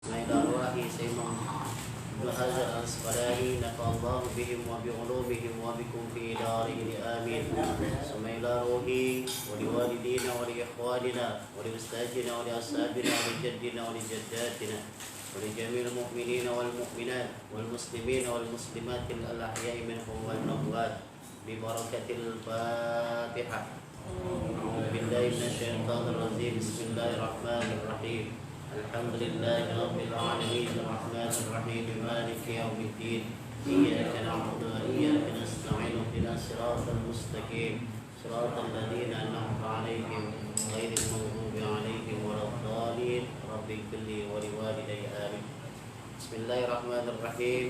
إلى أرواح سيما هذا الأسقلاني نفع الله بهم وبعلومهم وبكم في دارين آمين. ثم إلى روحي ولوالدينا ولإخواننا ولأستاذنا ولأصحابنا ولجدنا ولجداتنا ولجميع المؤمنين والمؤمنات والمسلمين والمسلمات الأحياء منهم والأموات ببركة الفاتحة. أعوذ بالله من الشيطان الرجيم. بسم الله الرحمن الرحيم. الحمد لله رب العالمين الرحمن الرحيم مالك يوم الدين. إياك نعبد وإياك نستعين اهدنا الصراط المستقيم صراط الذين أنعمت عليهم غير المغضوب عليهم ولا الضالين. رب اغفر لي ولوالدي آمين. بسم الله الرحمن الرحيم.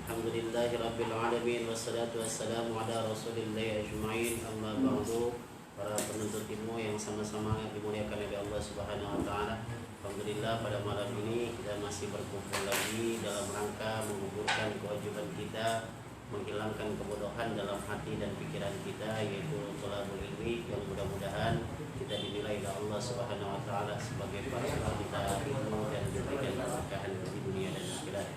الحمد لله رب العالمين والصلاة والسلام على رسول الله أجمعين. أما بعد. Para penuntut ilmu yang sama-sama dimuliakan oleh Allah Subhanahu wa taala. Alhamdulillah pada malam ini kita masih berkumpul lagi dalam rangka menguburkan kewajiban kita menghilangkan kebodohan dalam hati dan pikiran kita, yaitu thalabul ilmi, yang mudah-mudahan kita dinilai oleh Allah Subhanahu wa taala sebagai pahala kita ilmu dan diberikan keberkahan di dunia dan akhirat.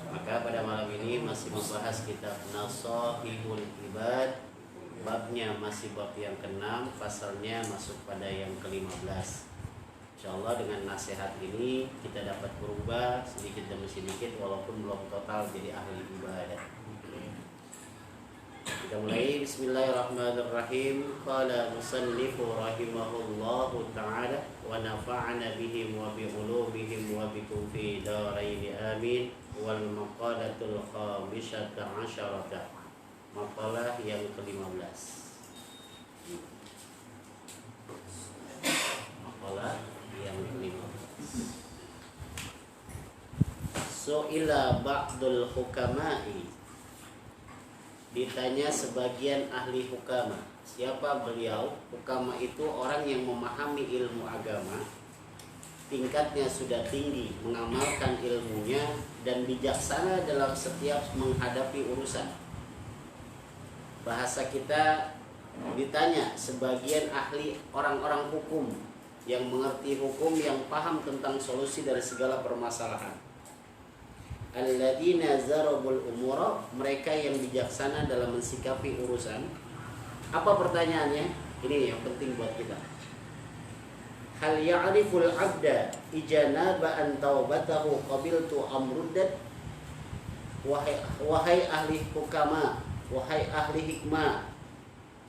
Maka pada malam ini masih membahas kitab Nasaihul Ibad. Babnya masih bab yang ke-6, pasalnya masuk pada yang ke-15. Insyaallah dengan nasihat ini kita dapat berubah sedikit demi sedikit walaupun belum total jadi ahli ibadah. Kita mulai. Bismillahirrahmanirrahim. Qala musannifu rahimahullahu ta'ala wa nafa'ana bihim wa bi ulumihim wa bikum fi darain amin. Wal maqalatul khamisata asyarata. Makalah yang ke-15. Makalah yang ke-15. Su'ila ba'dul hukama'i. Ditanya sebagian ahli hukama. Siapa beliau? Hukama itu orang yang memahami ilmu agama, tingkatnya sudah tinggi, mengamalkan ilmunya dan bijaksana dalam setiap menghadapi urusan. Bahasa kita ditanya sebagian ahli orang-orang hukum yang mengerti hukum, yang paham tentang solusi dari segala permasalahan. Alladzina zarabul umura, mereka yang bijaksana dalam mensikapi urusan. Apa pertanyaannya? Ini yang penting buat kita. Hal ya'riful 'abda ijanaba an taubatahu qabiltu amruddat. Wahai ahli hukama, wahai ahli hikmah,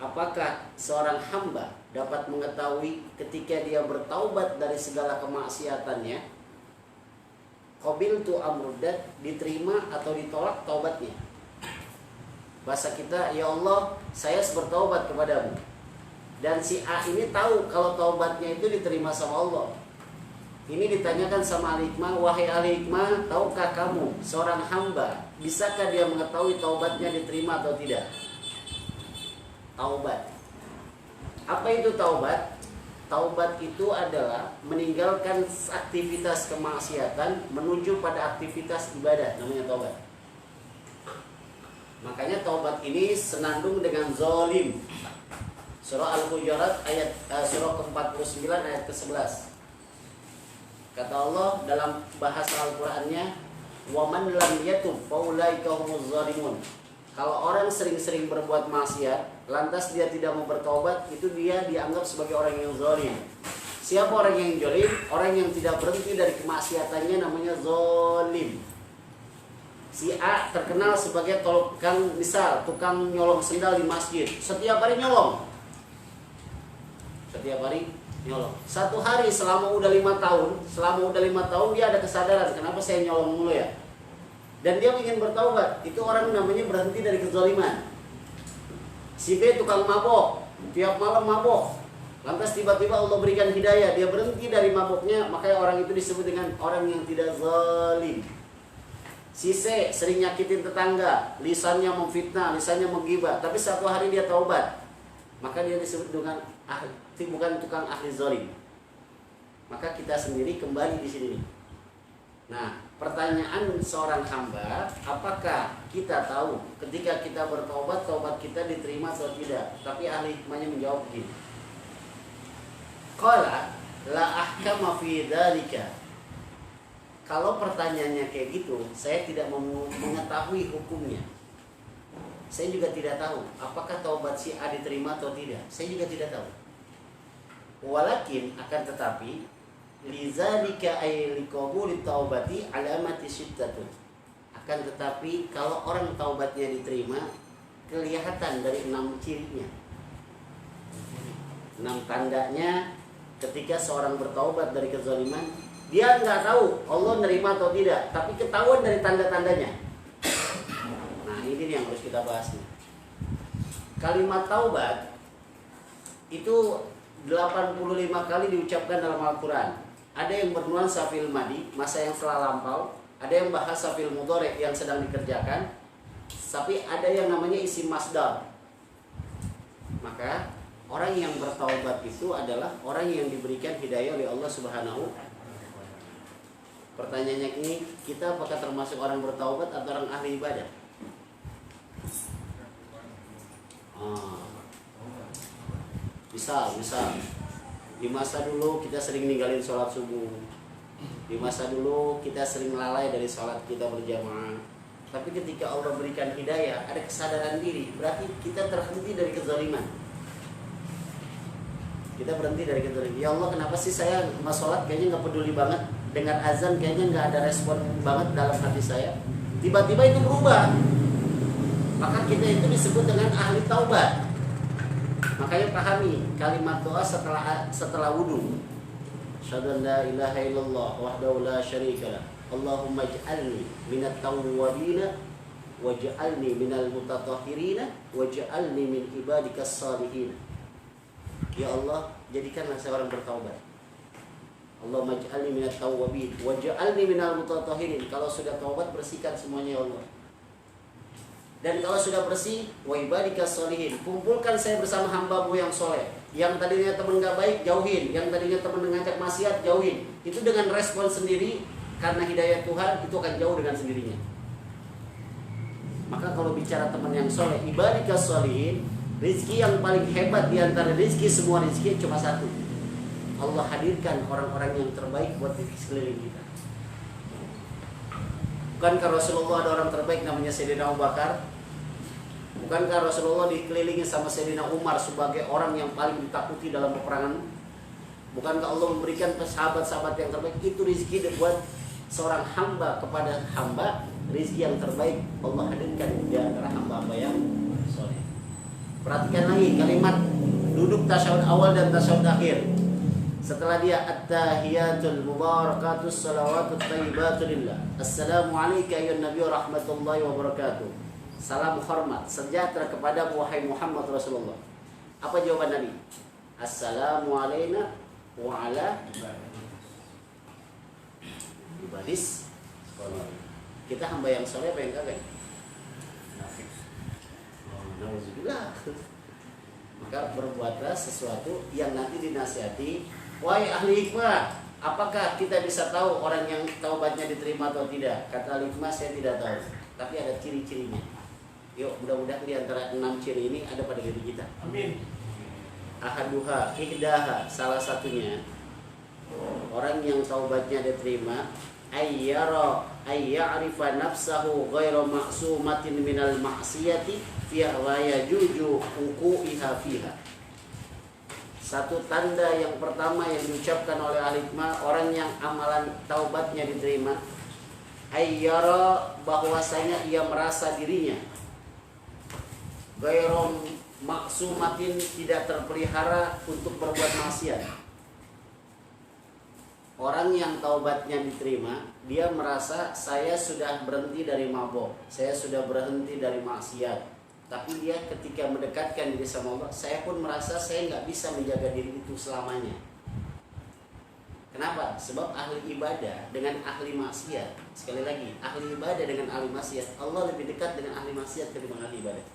apakah seorang hamba dapat mengetahui ketika dia bertaubat dari segala kemaksiatannya? Qabiltu amruddat, diterima atau ditolak taubatnya. Bahasa kita, ya Allah, saya bertaubat kepadamu. Dan si A ini tahu kalau taubatnya itu diterima sama Allah. Ini ditanyakan sama ahli hikmah, wahai ahli hikmah, tahukah kamu seorang hamba, bisakah dia mengetahui taubatnya diterima atau tidak? Taubat. Apa itu taubat? Taubat itu adalah meninggalkan aktivitas kemaksiatan menuju pada aktivitas ibadah, namanya taubat. Makanya taubat ini senandung dengan zalim. Surah Al-Hujurat ayat surah ke-49 ayat ke-11. Kata Allah dalam bahasa Al-Qur'annya, "Wa man lam yatub fa ulaika humuz zalimun." Kalau orang sering-sering berbuat maksiat, lantas dia tidak mau bertobat, itu dia dianggap sebagai orang yang zalim. Siapa orang yang zalim? Orang yang tidak berhenti dari kemaksiatannya namanya zalim. Si A terkenal sebagai tukang, misal tukang nyolong sendal di masjid. Setiap hari nyolong. Setiap hari nyolong. Satu hari selama udah 5 tahun dia ada kesadaran, kenapa saya nyolong mulu ya? Dan dia ingin bertaubat. Itu orang namanya berhenti dari kezaliman. Si B tukang mabok, tiap malam mabok. Lantas tiba-tiba Allah berikan hidayah, dia berhenti dari maboknya, makanya orang itu disebut dengan orang yang tidak zalim. Si C sering nyakitin tetangga, lisannya memfitnah, lisannya menggibah, tapi satu hari dia taubat, maka dia disebut dengan bukan tukang ahli zalim. Maka kita sendiri kembali di sini. Nah, pertanyaan seorang hamba, apakah kita tahu ketika kita bertaubat, taubat kita diterima atau tidak? Tapi ahli hikmahnya menjawab begini. Qala la ahkama fi dzalika. Kalau pertanyaannya kayak gitu, saya tidak mengetahui hukumnya. Saya juga tidak tahu apakah taubat si A diterima atau tidak. Saya juga tidak tahu. Walakin akan tetapi lidzalika ay liqabuli taubati alamati sittatun. Akan tetapi kalau orang taubatnya diterima, kelihatan dari 6 cirinya. 6 tandanya ketika seorang bertaubat dari kezaliman, dia nggak tahu Allah nerima atau tidak, tapi ketahuan dari tanda-tandanya. Nah, ini yang harus kita bahas nih. Kalimat taubat itu 85 kali diucapkan dalam Al-Quran. Ada yang bernuansa fil madi, masa yang telah lampau. Ada yang bahasa fil mudhari, yang sedang dikerjakan. Tapi ada yang namanya isim masdar. Maka orang yang bertaubat itu adalah orang yang diberikan hidayah oleh Allah Subhanahu. Pertanyaannya ini, kita apakah termasuk orang bertaubat atau orang ahli ibadah? Misal di masa dulu kita sering ninggalin sholat subuh. Di masa dulu kita sering lalai dari sholat kita berjamaah. Tapi ketika Allah berikan hidayah, ada kesadaran diri, berarti kita terhenti dari kezaliman. Kita berhenti dari kezaliman. Ya Allah, kenapa sih saya mas sholat kayaknya nggak peduli banget, dengar azan kayaknya nggak ada respon banget dalam hati saya. Tiba-tiba itu berubah. Maka kita itu disebut dengan ahli taubat. Makanya pahami kalimat doa setelah wudu. Asyhadu an la ilaha illallah wahdahu la syarikalah. Allahumma ij'alni minat tawwabina waj'alni minal mutatahhirina waj'alni min ibadikas salihin. Ya Allah, jadikanlah saya orang bertaubat. Allahumma ij'alni minat tawwabin waj'alni minal mutatahhirin. Kalau sudah taubat, bersihkan semuanya ya Allah. Dan kalau sudah bersih, wa ibadikas sholihin, kumpulkan saya bersama hamba-Mu yang soleh. Yang tadinya teman gak baik, jauhin. Yang tadinya teman mengajak maksiat, jauhin. Itu dengan respon sendiri, karena hidayah Tuhan, itu akan jauh dengan sendirinya. Maka kalau bicara teman yang soleh, ibadikas sholihin, rizki yang paling hebat diantara rizki, semua rizki cuma satu. Allah hadirkan orang-orang yang terbaik buat di sekeliling kita. Bukankah Rasulullah ada orang terbaik namanya Sayyidina Abu Bakar? Bukankah Rasulullah dikelilingi sama Sayyidina Umar sebagai orang yang paling ditakuti dalam peperangan? Bukankah Allah memberikan sahabat-sahabat yang terbaik? Itu rizki buat seorang hamba kepada hamba. Rizki yang terbaik Allah hadirkan di antara hamba-hamba yang soleh. Perhatikan lagi kalimat duduk tasyahud awal dan tasyahud akhir. Setelah dia at-tahiyatul mubarakatus salawatut thayyibatul lillah. Assalamu alayka ya Nabi rahmatullahi wabarakatuh. Salam hormat sejahtera kepada wahai Muhammad Rasulullah. Apa jawaban Nabi? Assalamu alayna wa ala ibadis. Kita hamba yang soleh apa yang kagak? Alhamdulillah. Maka berbuatlah sesuatu yang nanti dinasihati. Wahai ahli hikmah, apakah kita bisa tahu orang yang taubatnya diterima atau tidak? Kata ahli hikmah, saya tidak tahu. Tapi ada ciri-cirinya. Yuk, mudah-mudahan di antara 6 ciri ini ada pada diri kita. Amin. Ahaduha, ihdaha, salah satunya orang yang taubatnya diterima, ayya'rifa nafsahu ghairu ma'sumatin minal ma'siyati fiha wa yajuju uqu'iha fiha. Satu tanda yang pertama yang diucapkan oleh ahli hikmah, orang yang amalan taubatnya diterima, ayyara, bahwasanya ia merasa dirinya ghairu maksumatin, tidak terpelihara untuk berbuat maksiat. Orang yang taubatnya diterima, dia merasa saya sudah berhenti dari mabok, saya sudah berhenti dari maksiat. Tapi dia ketika mendekatkan diri sama Allah, saya pun merasa saya nggak bisa menjaga diri itu selamanya. Kenapa? Sebab ahli ibadah dengan ahli maksiat, sekali lagi, ahli ibadah dengan ahli maksiat, Allah lebih dekat dengan ahli maksiat ketimbang ahli ibadah.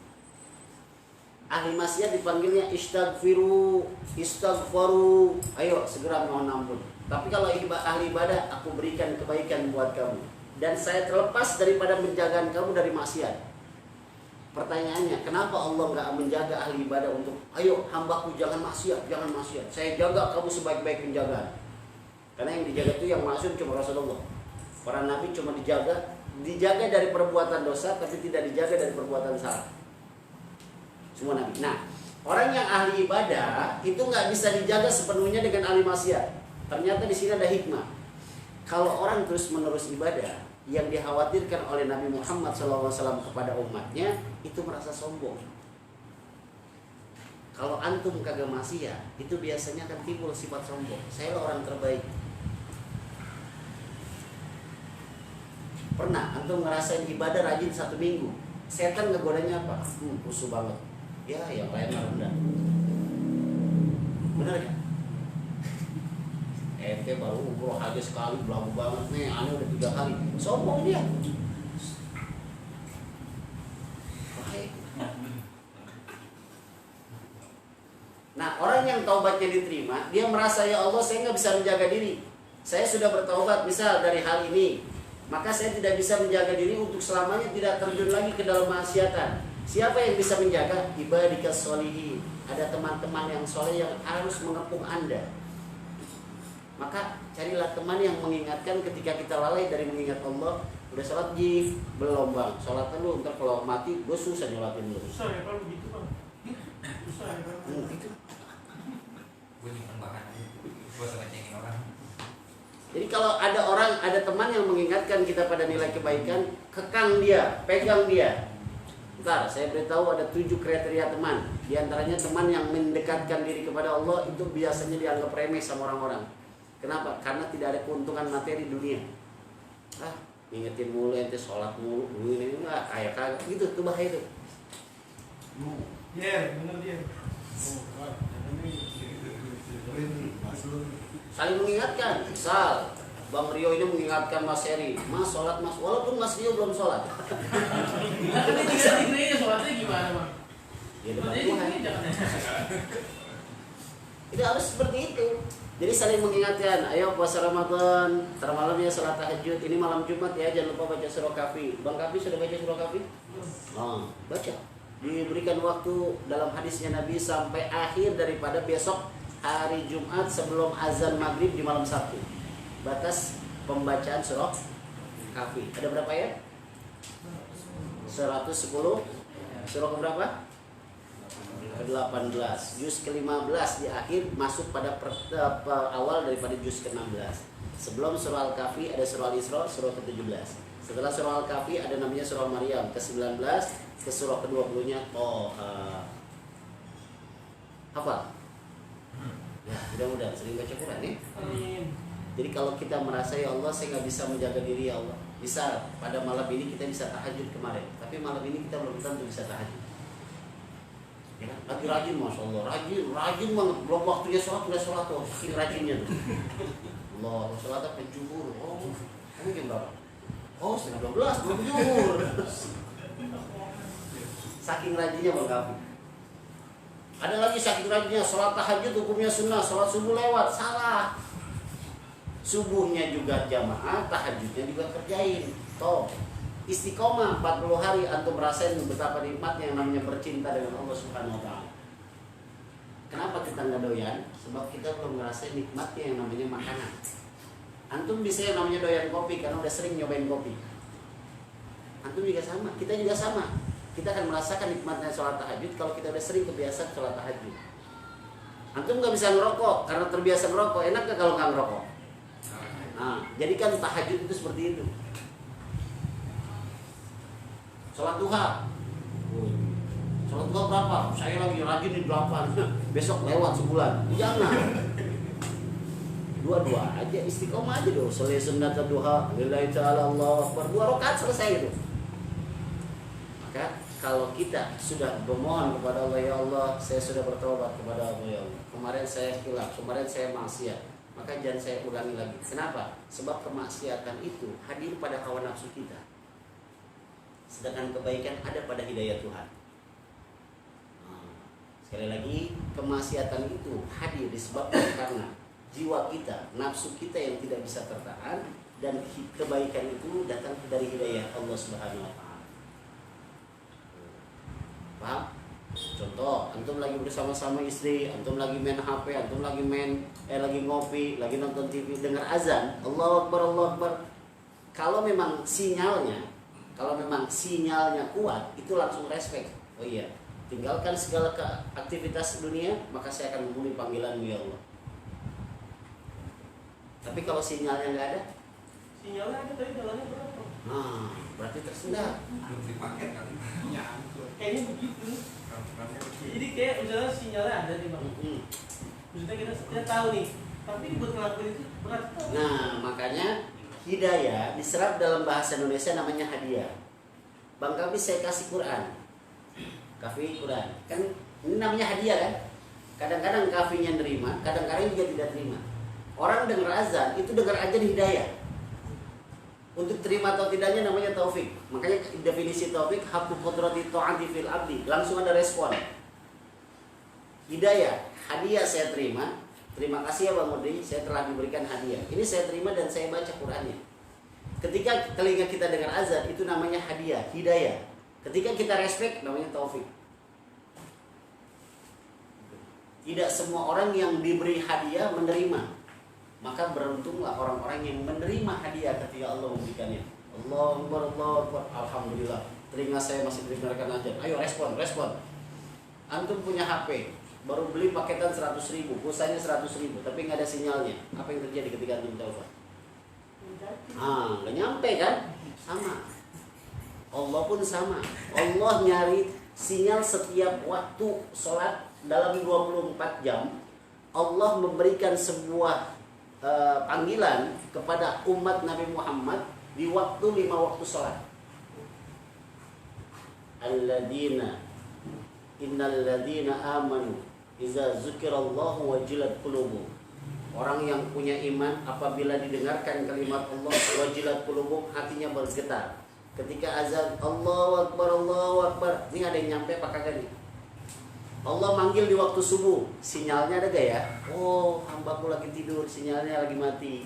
Ahli maksiat dipanggilnya istaghfiru, istaghfaru, ayo segera mohon ampun. Tapi kalau ahli ibadah, aku berikan kebaikan buat kamu, dan saya terlepas daripada menjaga kamu dari maksiat. Pertanyaannya, kenapa Allah nggak menjaga ahli ibadah untuk, ayo hambaku jangan maksiat, jangan maksiat, saya jaga kamu sebaik-baik penjagaan. Karena yang dijaga itu yang maksud cuma Rasulullah. Para nabi cuma dijaga dari perbuatan dosa, tapi tidak dijaga dari perbuatan salah. Semua nabi. Nah, orang yang ahli ibadah itu nggak bisa dijaga sepenuhnya dengan ahli maksiat. Ternyata di sini ada hikmah. Kalau orang terus-menerus ibadah, yang dikhawatirkan oleh Nabi Muhammad SAW kepada umatnya itu merasa sombong. Kalau antum kagak maksiat, itu biasanya akan timbul sifat sombong. Saya orang terbaik. Pernah antum ngerasain ibadah rajin 1 minggu, setan ngegodanya apa? Khusyuk banget. Ya, yang lain rendah. Benar ya? Ente baru umroh haji sekali, belagu banget nih, aneh udah 3 kali. Sombong dia. Nah, orang yang taubatnya diterima, dia merasa, ya Allah, saya nggak bisa menjaga diri. Saya sudah bertaubat misal dari hal ini, maka saya tidak bisa menjaga diri untuk selamanya tidak terjun lagi ke dalam maksiatan. Siapa yang bisa menjaga? Ibadikas sholihin. Ada teman-teman yang soleh yang harus mengepung Anda. Maka carilah teman yang mengingatkan ketika kita lalai dari mengingat Allah. Udah sholat jif, belum bang. Sholat dulu, ntar kalau mati gue susah nyolatin lu. Susah ya kalau gitu bang. Susah ya kalau gitu. Gue nyimpen bahan aja. Gue sama cengin orang. Jadi kalau ada orang, ada teman yang mengingatkan kita pada nilai kebaikan, kekang dia, pegang dia. Ntar saya beritahu ada 7 kriteria teman. Di antaranya teman yang mendekatkan diri kepada Allah itu biasanya dianggap remeh sama orang-orang. Kenapa? Karena tidak ada keuntungan materi dunia. Ingetin mulu, ente sholat mulu, ini enggak, kayak kagak gitu, tuh bahaya itu. Iya, benar dia. Saling mengingatkan. Misal Bang Rio ini mengingatkan Mas Heri, Mas sholat Mas, walaupun Mas Rio belum sholat. Kan ini tinggal sholatnya gimana bang? Ya depan Tuhan. Itu harus seperti itu. Jadi saling mengingatkan, ayo puasa Ramadan, ntar malamnya sholat tahajud, ini malam Jumat ya, jangan lupa baca surah Kahfi. Bang Kahfi sudah baca surah Kahfi? Baca. Diberikan waktu dalam hadisnya Nabi sampai akhir daripada besok hari Jumat sebelum azan maghrib di malam Sabtu. Batas pembacaan surah Kahfi. Ada berapa ya? 110. Surah keberapa? Ke-18, juz ke-15 di akhir masuk pada awal daripada juz ke-16. Sebelum surah Al-Kahfi ada surah Al-Isra, surah ke-17. Setelah surah Al-Kahfi ada namanya surah Maryam ke-19, ke surah ke-20-nya hafal? Ya, mudah-mudahan sering baca Quran ya. Jadi kalau kita merasa, ya Allah saya nggak bisa menjaga diri ya Allah. Bisa pada malam ini kita bisa tahajud kemarin, tapi malam ini kita belum tentu bisa tahajud. Ya, lagi rajin, masya Allah, rajin banget, belum waktunya sholat udah sholat tuh, saking rajinnya tuh. Allah, sholat apa juhur? Kamu jam berapa? Setengah 12, belum juhur. Saking rajinnya Bang Kahfi. Ada lagi saking rajinnya, sholat tahajud hukumnya sunnah, sholat subuh lewat, salah. Subuhnya juga jamaah, tahajudnya juga kerjain. Toh istiqomah 40 hari antum merasain betapa nikmatnya yang namanya bercinta dengan Allah Subhanahu wa taala. Kenapa kita nggak doyan? Sebab kita belum ngerasain nikmatnya yang namanya makanan. Antum bisa yang namanya doyan kopi karena udah sering nyobain kopi. Antum juga sama, kita juga sama. Kita akan merasakan nikmatnya sholat tahajud kalau kita udah sering kebiasaan sholat tahajud. Antum nggak bisa ngerokok karena terbiasa ngerokok. Enak nggak kalau nggak ngerokok? Nah, jadikan tahajud itu seperti itu. Sholat duha. Sholat duha berapa? Saya lagi rajin di 8. Besok lewat sebulan. Jangan. Dua-dua aja, istiqomah aja dong. Selesai sunat duha, lillahi ta'ala Allahu akbar. 2 rakaat selesai itu. Maka kalau kita sudah bermohon kepada Allah, ya Allah, saya sudah bertobat kepada Allah, ya Allah. Kemarin saya hilaf, kemarin saya maksiat. Maka jangan saya ulangi lagi. Kenapa? Sebab kemaksiatan itu hadir pada hawa nafsu kita. Sedangkan kebaikan ada pada hidayah Tuhan. Sekali lagi, kemaksiatan itu hadir disebabkan karena jiwa kita, nafsu kita yang tidak bisa tertahan, dan kebaikan itu datang dari hidayah Allah Subhanahu wa taala. Paham? Contoh, antum lagi bersama-sama istri, antum lagi main HP, antum lagi lagi ngopi, lagi nonton TV, dengar azan, Allahu Akbar, Allahu Akbar. kalau memang sinyalnya kuat, itu langsung respect. Oh iya, tinggalkan segala aktivitas dunia, maka saya akan memenuhi panggilanmu ya Allah. Tapi kalau sinyalnya nggak ada, Sinyalnya ada tapi jalannya berat. berarti tersendat. Belum dipakai kali. Kayaknya begitu. Rambu-rambunya kecil. Jadi kayak misalnya sinyalnya ada nih bang. Maksudnya kita tahu nih, tapi buat ngelakuin itu berat. Nah, makanya hidayah diserap dalam bahasa Indonesia namanya hadiah. Bang Kafi saya kasih Quran. Kafi Quran. Kan ini namanya hadiah kan? Kadang-kadang Kafinya nerima, kadang-kadang juga tidak terima. Orang dengar azan, itu dengar azan hidayah. Untuk terima atau tidaknya namanya taufik. Makanya definisi taufik haqqu qudrati ta'ati fil abdi. Langsung ada respon. Hidayah, hadiah saya terima. Terima kasih ya Bang Murdi, saya telah diberikan hadiah. Ini saya terima dan saya baca Qur'annya. Ketika telinga kita dengar azan, itu namanya hadiah, hidayah. Ketika kita respect, namanya taufik. Tidak semua orang yang diberi hadiah menerima. Maka beruntunglah orang-orang yang menerima hadiah ketika Allah memberikannya. Allahu Akbar, Allahu Akbar, alhamdulillah. Telinga saya masih mendengarkan azan. Ayo respon. Antum punya HP, baru beli paketan 100.000, pulsanya 100.000, tapi nggak ada sinyalnya. Apa yang terjadi ketika antum telepon? Nggak nyampe kan? Sama. Allah pun sama. Allah nyari sinyal setiap waktu sholat dalam 24 jam. Allah memberikan sebuah panggilan kepada umat Nabi Muhammad di waktu 5 waktu sholat. Innal ladina amanu iza dzukirallahu wajilat qulubuhum. Orang yang punya iman apabila didengarkan kalimat Allah wajilat qulubuhum, hatinya bergetar. Ketika azan Allahu Akbar, Allahu Akbar, ini ada yang nyampe apa kagak nih? Allah manggil di waktu subuh, sinyalnya ada gak ya? Oh, hambaku lagi tidur, sinyalnya lagi mati.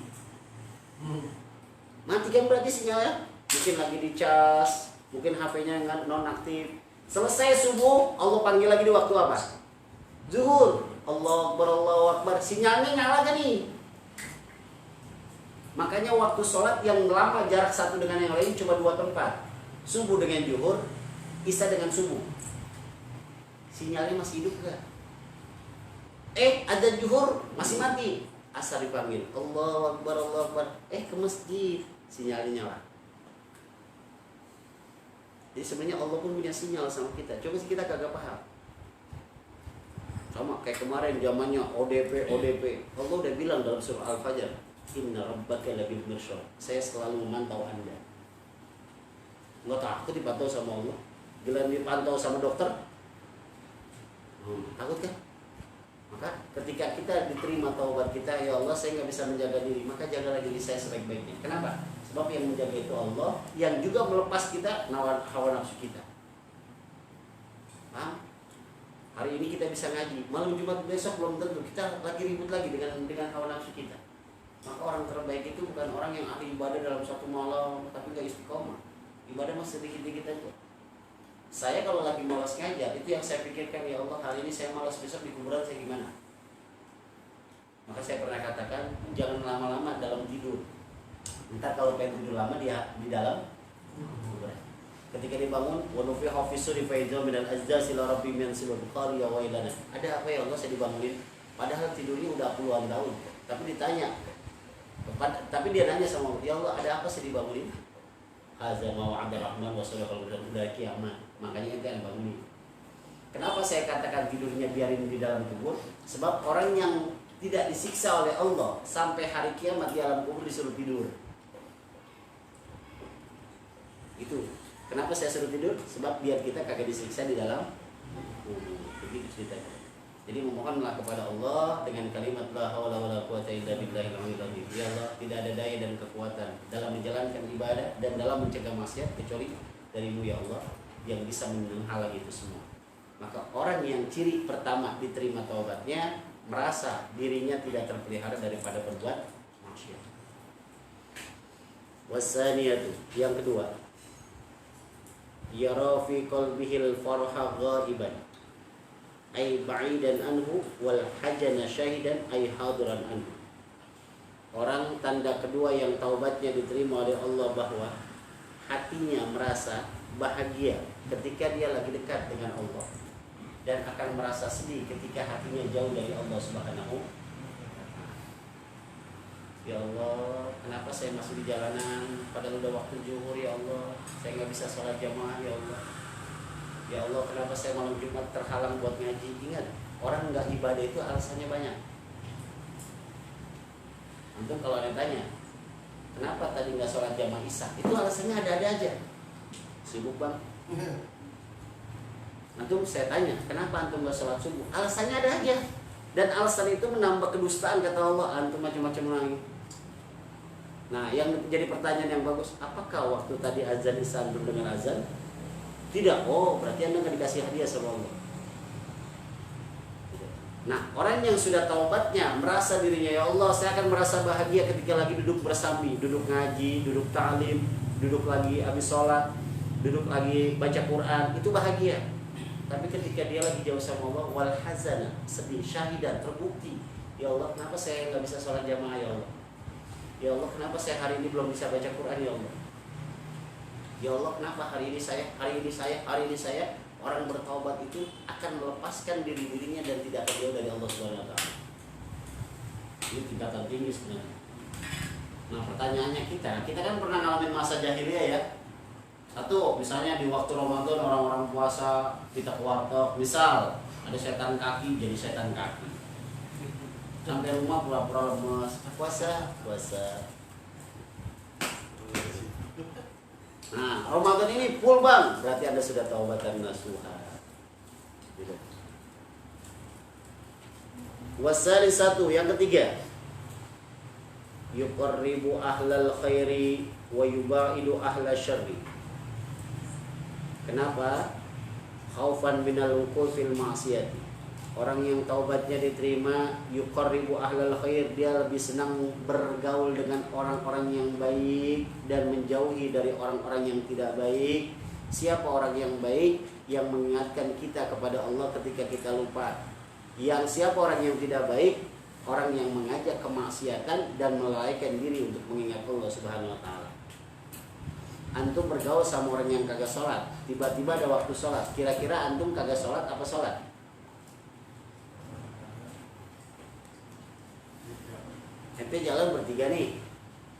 Mati kan berarti sinyalnya? Mungkin lagi dicas, mungkin HP-nya non aktif. Selesai subuh, Allah panggil lagi di waktu apa? Zuhur. Allahu Akbar, Allahu Akbar. Sinyalnya nyala kan nih? Makanya waktu sholat yang lama jarak satu dengan yang lain cuma 2 tempat. Subuh dengan zuhur, isya dengan subuh. Sinyalnya masih hidup gak? Ada zuhur masih mati. Asar dipanggil. Allahu Akbar, Allahu Akbar. Ke masjid, sinyalnya nyala. Jadi sebenarnya Allah pun punya sinyal sama kita. Cuma sih kita kagak paham. Sama kayak kemarin zamannya ODP. Allah udah bilang dalam surah Al-Fajr, Inna rabbaka labil mirsad. Saya selalu memantau Anda. Nggak takut dipantau sama Allah? Gila dipantau sama dokter? Takut kan? Maka ketika kita diterima taubat kita, ya Allah saya nggak bisa menjaga diri, maka jagalah diri saya sebaik-baiknya. Kenapa? Sebab yang menjaga itu Allah, yang juga melepas kita hawa nafsu kita. Paham? Hari ini kita bisa ngaji, malam Jumat besok belum tentu, kita lagi ribut lagi dengan hawa nafsu kita. Maka orang terbaik itu bukan orang yang ahli ibadah dalam satu malam tapi nggak istiqomah. Ibadah masih sedikit-sedikit aja. Saya kalau lagi malas ngajar, itu yang saya pikirkan, ya Allah hari ini saya malas, besok di kuburan saya gimana? Maka saya pernah katakan, jangan lama-lama dalam tidur. Ntar kalau pengen tidur lama dia di dalam kuburan. Ketika dibangun, wa nufiha fi suri fa idza min al-ajdasi la rabbi min silul bukhari ya wailana. Ada apa ya Allah saya dibangunin? Padahal tidurnya udah puluhan tahun. Tapi ditanya, tapi dia nanya sama Allah, ya Allah ada apa saya dibangunin? Hazza ma wa'ada rahman wa sadaqal udah kiamat. Makanya ente yang bangunin. Kenapa saya katakan tidurnya biarin di dalam kubur? Sebab orang yang tidak disiksa oleh Allah sampai hari kiamat di alam kubur disuruh tidur. Itu. Kenapa saya suruh tidur? Sebab biar kita kagak disiksa di dalam kubur. Begitu ceritanya. Jadi memohonlah kepada Allah dengan kalimat la haula wala quwata illa billahil aliyyil azim. Ya Allah, tidak ada daya dan kekuatan dalam menjalankan ibadah dan dalam mencegah maksiat kecuali darimu ya Allah yang bisa menghalangi itu semua. Maka orang yang ciri pertama diterima taubatnya merasa dirinya tidak terpelihara daripada berbuat maksiat. Wasaniyatu, yang kedua, yara fi qalbihil farha ghaiban ay ba'idan anhu wal hajana syahidan ay hadiran anhu. Orang tanda kedua yang taubatnya diterima oleh Allah bahwa hatinya merasa bahagia ketika dia lagi dekat dengan Allah, dan akan merasa sedih ketika hatinya jauh dari Allah Subhanahu. Ya Allah, kenapa saya masih di jalanan padahal udah waktu zuhur ya Allah, saya nggak bisa sholat jamaah ya Allah. Ya Allah, kenapa saya malam Jumat terhalang buat ngaji. Ingat, orang nggak ibadah itu alasannya banyak. Antum kalau ada tanya, kenapa tadi nggak sholat jamaah isya? Itu alasannya ada-ada aja. Sibuk bang. Antum saya tanya, kenapa antum nggak sholat subuh? Alasannya ada aja. Dan alasan itu menambah kedustaan kata Allah. Antum macam-macam lagi. Nah, yang jadi pertanyaan yang bagus, apakah waktu tadi azan isya antum dengar azan? Tidak. Oh, berarti anda nggak dikasih hadiah sama Allah. Nah, orang yang sudah taubatnya merasa dirinya, ya Allah, saya akan merasa bahagia ketika lagi duduk bersambi, duduk ngaji, duduk ta'lim, duduk lagi habis sholat, duduk lagi baca Quran, itu bahagia. Tapi ketika dia lagi jauh sama Allah, wal hazana, sedih, syahidan, terbukti, ya Allah, kenapa saya nggak bisa sholat jamaah ya Allah? Ya Allah, kenapa saya hari ini belum bisa baca Quran ya Allah? Ya Allah, kenapa hari ini saya orang bertaubat itu akan melepaskan dirinya dan tidak akan jauh dari Allah Subhanahu wa taala. Ini tingkatan tinggi sebenarnya. Nah, pertanyaannya kita kan pernah ngalamin masa jahiliyah ya. Satu, misalnya di waktu Ramadan orang-orang puasa kita ke warteg, misal ada setan kaki jadi setan kaki. Sampai rumah pura-pura lemes, puasa. Nah, Ramadan ini full bang, berarti Anda sudah taubatan nasuha. Gitu. Wasali satu, yang ketiga, yuqarribu ahlal khairi wa yubaidu ahlal syarri. Kenapa? Khaufan minal wuqu' fil ma'siyati. Orang yang taubatnya diterima, yuqarribu ahlal khair, dia lebih senang bergaul dengan orang-orang yang baik dan menjauhi dari orang-orang yang tidak baik. Siapa orang yang baik? Yang mengingatkan kita kepada Allah ketika kita lupa. Yang siapa orang yang tidak baik? Orang yang mengajak kemaksiatan dan melalaikan diri untuk mengingat Allah Subhanahu wa taala. Antum bergaul sama orang yang kagak sholat, tiba-tiba ada waktu sholat, kira-kira antum kagak sholat apa sholat? Ente jalan bertiga nih,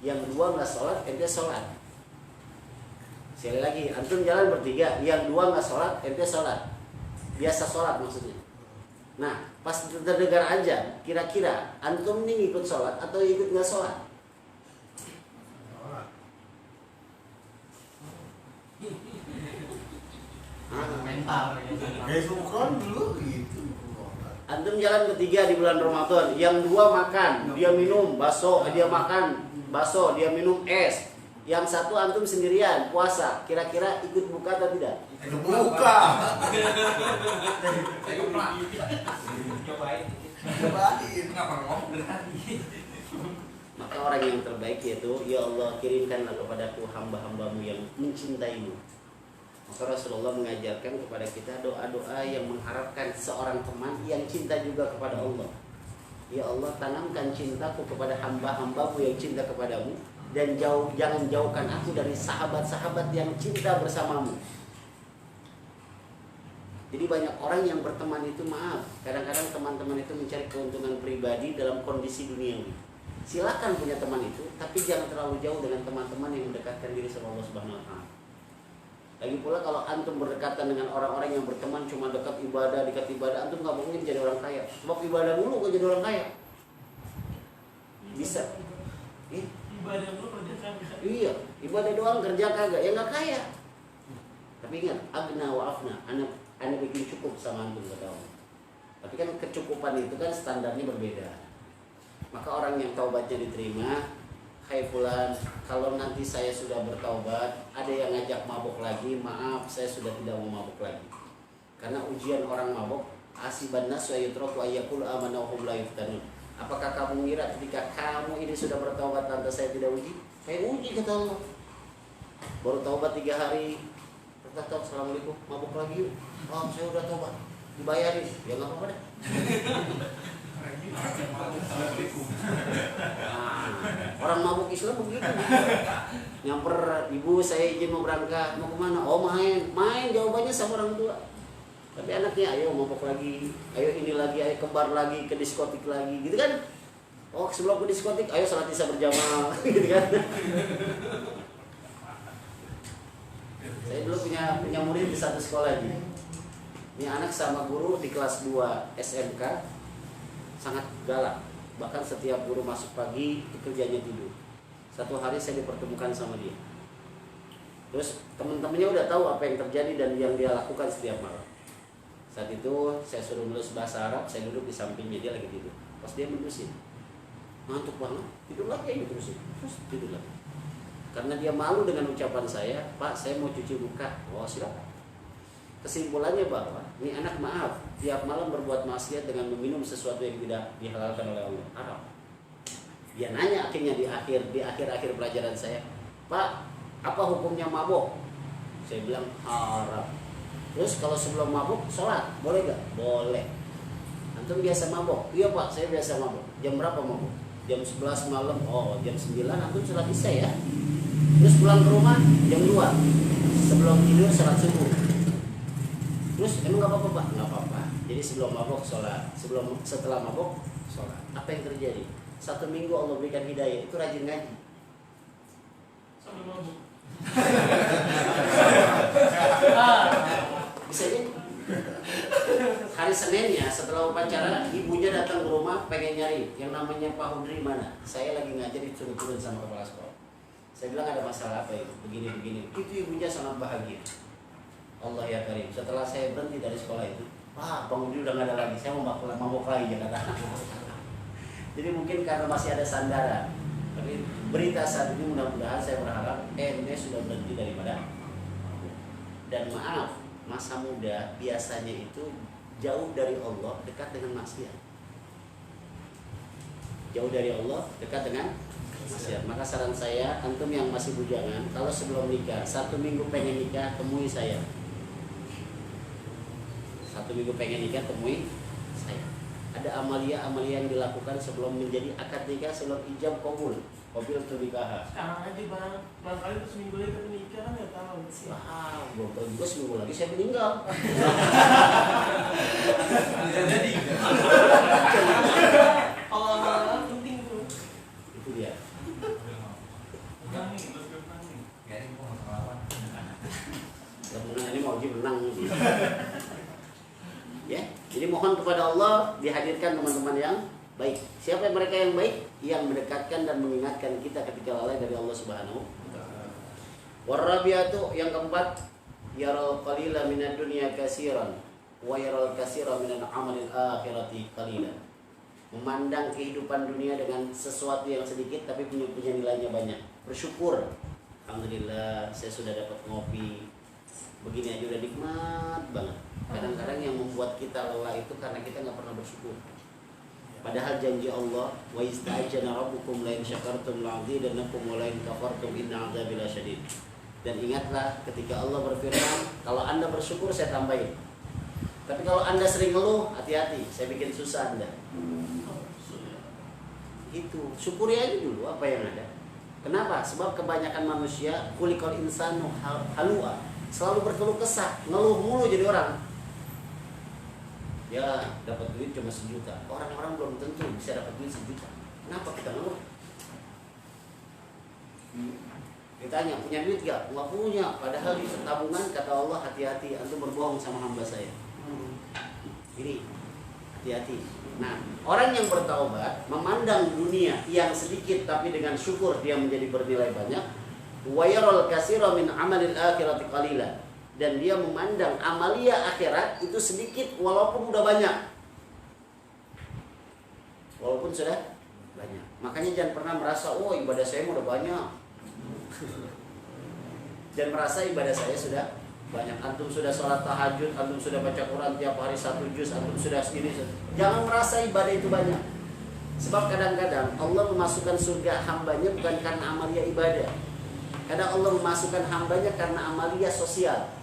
yang dua nggak sholat, ente sholat. Sekali lagi, antum jalan bertiga, yang dua nggak sholat, ente sholat. Biasa sholat maksudnya. Nah, pas terdengar aja, kira-kira antum nih ikut sholat atau ikut nggak sholat? Mental. Besokkan dulu gitu. Antum jalan bertiga di bulan Ramadan, yang dua makan, dia minum bakso, dia makan bakso, dia minum es. Yang satu antum sendirian puasa, kira-kira ikut buka atau tidak? Buka. Cobain. Kenapa ngomong berani? Maka orang yang terbaik yaitu, ya Allah, kirimkanlah kepadaku hamba-hambamu yang mencintaimu. Maka Rasulullah mengajarkan kepada kita doa-doa yang mengharapkan seorang teman yang cinta juga kepada Allah. Ya Allah, tanamkan cintaku kepada hamba-hambamu yang cinta kepadamu, dan jangan jauhkan aku dari sahabat-sahabat yang cinta bersamamu. Jadi banyak orang yang berteman itu, maaf, kadang-kadang teman-teman itu mencari keuntungan pribadi dalam kondisi duniawi. Silakan punya teman itu, tapi jangan terlalu jauh dengan teman-teman yang mendekatkan diri sama Allah Subhanahu wa taala. Lagi pula kalau antum berdekatan dengan orang-orang yang berteman cuma dekat ibadah, antum nggak mungkin jadi orang kaya. Sebab ibadah dulu kok jadi orang kaya. Bisa. Ibadah dulu kerja kagak. Iya, ibadah doang kerja kagak, ya nggak kaya. Tapi ingat, agna wa afna, anak bikin cukup sama antum kata Allah. Tapi kan kecukupan itu kan standarnya berbeda. Maka orang yang taubatnya diterima, hai fulan, kalau nanti saya sudah bertaubat, ada yang ngajak mabuk lagi, maaf, saya sudah tidak mau mabuk lagi. Karena ujian orang mabuk, asiban nas wa yutraku ayyakul amana wa hum la yuftanun. Apakah kamu mengira ketika kamu ini sudah bertaubat lantas saya tidak uji? Saya uji kata Allah. Baru taubat 3 hari, kata assalamualaikum, mabuk lagi yuk. Oh, saya udah taubat, dibayarin, ya nggak apa-apa deh. Nah, orang mabuk Islam begitu. Nyamper, ibu saya izin mau berangkat, mau kemana? Oh main jawabannya sama orang tua. Tapi anaknya ayo mabuk lagi, ayo ini lagi, ayo kebar lagi, ke diskotik lagi, gitu kan? Oh sebelum ke diskotik, ayo salat isya berjamaah, gitu kan? Saya dulu punya murid di satu sekolah ini. Ini anak sama guru di kelas 2 SMK sangat galak. Bahkan setiap guru masuk pagi itu kerjanya tidur. Satu hari saya dipertemukan sama dia. Terus teman-temannya udah tahu apa yang terjadi dan yang dia lakukan setiap malam. Saat itu saya suruh nulis bahasa Arab, saya duduk di sampingnya, dia lagi tidur. Pas dia menulisin, ngantuk banget, tidur lagi aja terusin, terus tidur lagi. Karena dia malu dengan ucapan saya, Pak saya mau cuci muka. Oh silakan. Kesimpulannya bahwa ini anak maaf tiap malam berbuat maksiat dengan meminum sesuatu yang tidak dihalalkan oleh Allah, haram. Dia nanya akhirnya di akhir pelajaran saya, Pak apa hukumnya mabuk? Saya bilang haram. Terus kalau sebelum mabuk sholat boleh gak? Boleh. Antum biasa mabuk? Iya Pak saya biasa mabuk. Jam berapa mabuk? Jam 11 malam. Oh jam 9 antum sholat isya ya. Terus pulang ke rumah jam 2 sebelum tidur sholat subuh. Terus emang gak apa-apa Pak? Gak apa-apa. Jadi sebelum mabuk sholat, setelah mabuk sholat. Apa yang terjadi? 1 minggu Allah berikan hidayah, itu rajin ngaji. Sambil mabuk. Bisa jadi. Hari Seninnya setelah upacara, ibunya datang ke rumah pengen nyari yang namanya Pak Hudri mana. Saya lagi ngajar disuruh turun sama kepala sekolah. Saya bilang ada masalah apa itu? Begini. Itu ibunya sangat bahagia. Allah ya karim. Setelah saya berhenti dari sekolah itu, Pak Bang Hudri udah nggak ada lagi. Saya mau mabuk lagi ya kata. Jadi mungkin karena masih ada sandaran. Tapi berita saat ini mudah-mudahan saya berharap ente sudah berhenti daripada. Dan maaf, masa muda biasanya itu jauh dari Allah, dekat dengan maksiat. Jauh dari Allah, dekat dengan maksiat. Maka saran saya, antum yang masih bujangan, kalau sebelum nikah, 1 minggu pengen nikah, temui saya. 1 minggu pengen nikah, temui saya. Ada amalia-amalia yang dilakukan sebelum menjadi akad nikah, sebelum ijab qabul tu nikah. Sekarang aja bang, barangkali itu seminggu lagi kita nikah kan ya tahu. Wah, belum tahu juga seminggu lagi saya meninggal. Bisa jadi. Allah penting tuh. Itu dia. Menang nih, menang nih. Kayaknya gua nggak ngelawan. Kemudian ini mau menang. Ya, jadi mohon kepada Allah dihadirkan teman-teman yang baik. Siapa mereka yang baik? Yang mendekatkan dan mengingatkan kita ketika lalai dari Allah Subhanahu wa taala. Warabiatu yang keempat, yaral qalila minad dunya katsiran wa yaral katsira minal amalil akhirati qalilan. Memandang kehidupan dunia dengan sesuatu yang sedikit tapi punya nilainya banyak. Bersyukur. Alhamdulillah saya sudah dapat ngopi. Begini aja udah nikmat banget. Kadang-kadang yang membuat kita lelah itu karena kita nggak pernah bersyukur. Padahal janji Allah, wa istajana rabbukum la in syakartum la'azidannakum wa la in kafartum inna 'adzabi lasyadid. Dan ingatlah ketika Allah berfirman, kalau Anda bersyukur saya tambahin. Tapi kalau Anda sering ngeluh, hati-hati, saya bikin susah Anda. Itu, syukuri aja dulu apa yang ada. Kenapa? Sebab kebanyakan manusia kulikal insanu halua, selalu berkeluh kesah, ngeluh mulu jadi orang. Ya dapat duit cuma 1 juta. Orang-orang belum tentu bisa dapat duit 1 juta. Kenapa kita ngeluh? Ditanya punya duit gak? Nggak punya. Padahal di tabungan kata Allah hati-hati antum berbohong sama hamba saya. Ini hati-hati. Nah orang yang bertaubat memandang dunia yang sedikit tapi dengan syukur dia menjadi bernilai banyak. Wa yaral katsira min amalil akhirati qalilan. Dan dia memandang amalia akhirat itu sedikit walaupun udah banyak. Walaupun sudah banyak. Makanya jangan pernah merasa, oh ibadah saya udah banyak. Dan merasa ibadah saya sudah banyak. Antum sudah sholat tahajud, antum sudah baca Quran tiap hari 1 juz, antum sudah segini. Jangan merasa ibadah itu banyak. Sebab kadang-kadang Allah memasukkan surga hambanya bukan karena amalia ibadah. Kadang Allah memasukkan hambanya karena amalia sosial.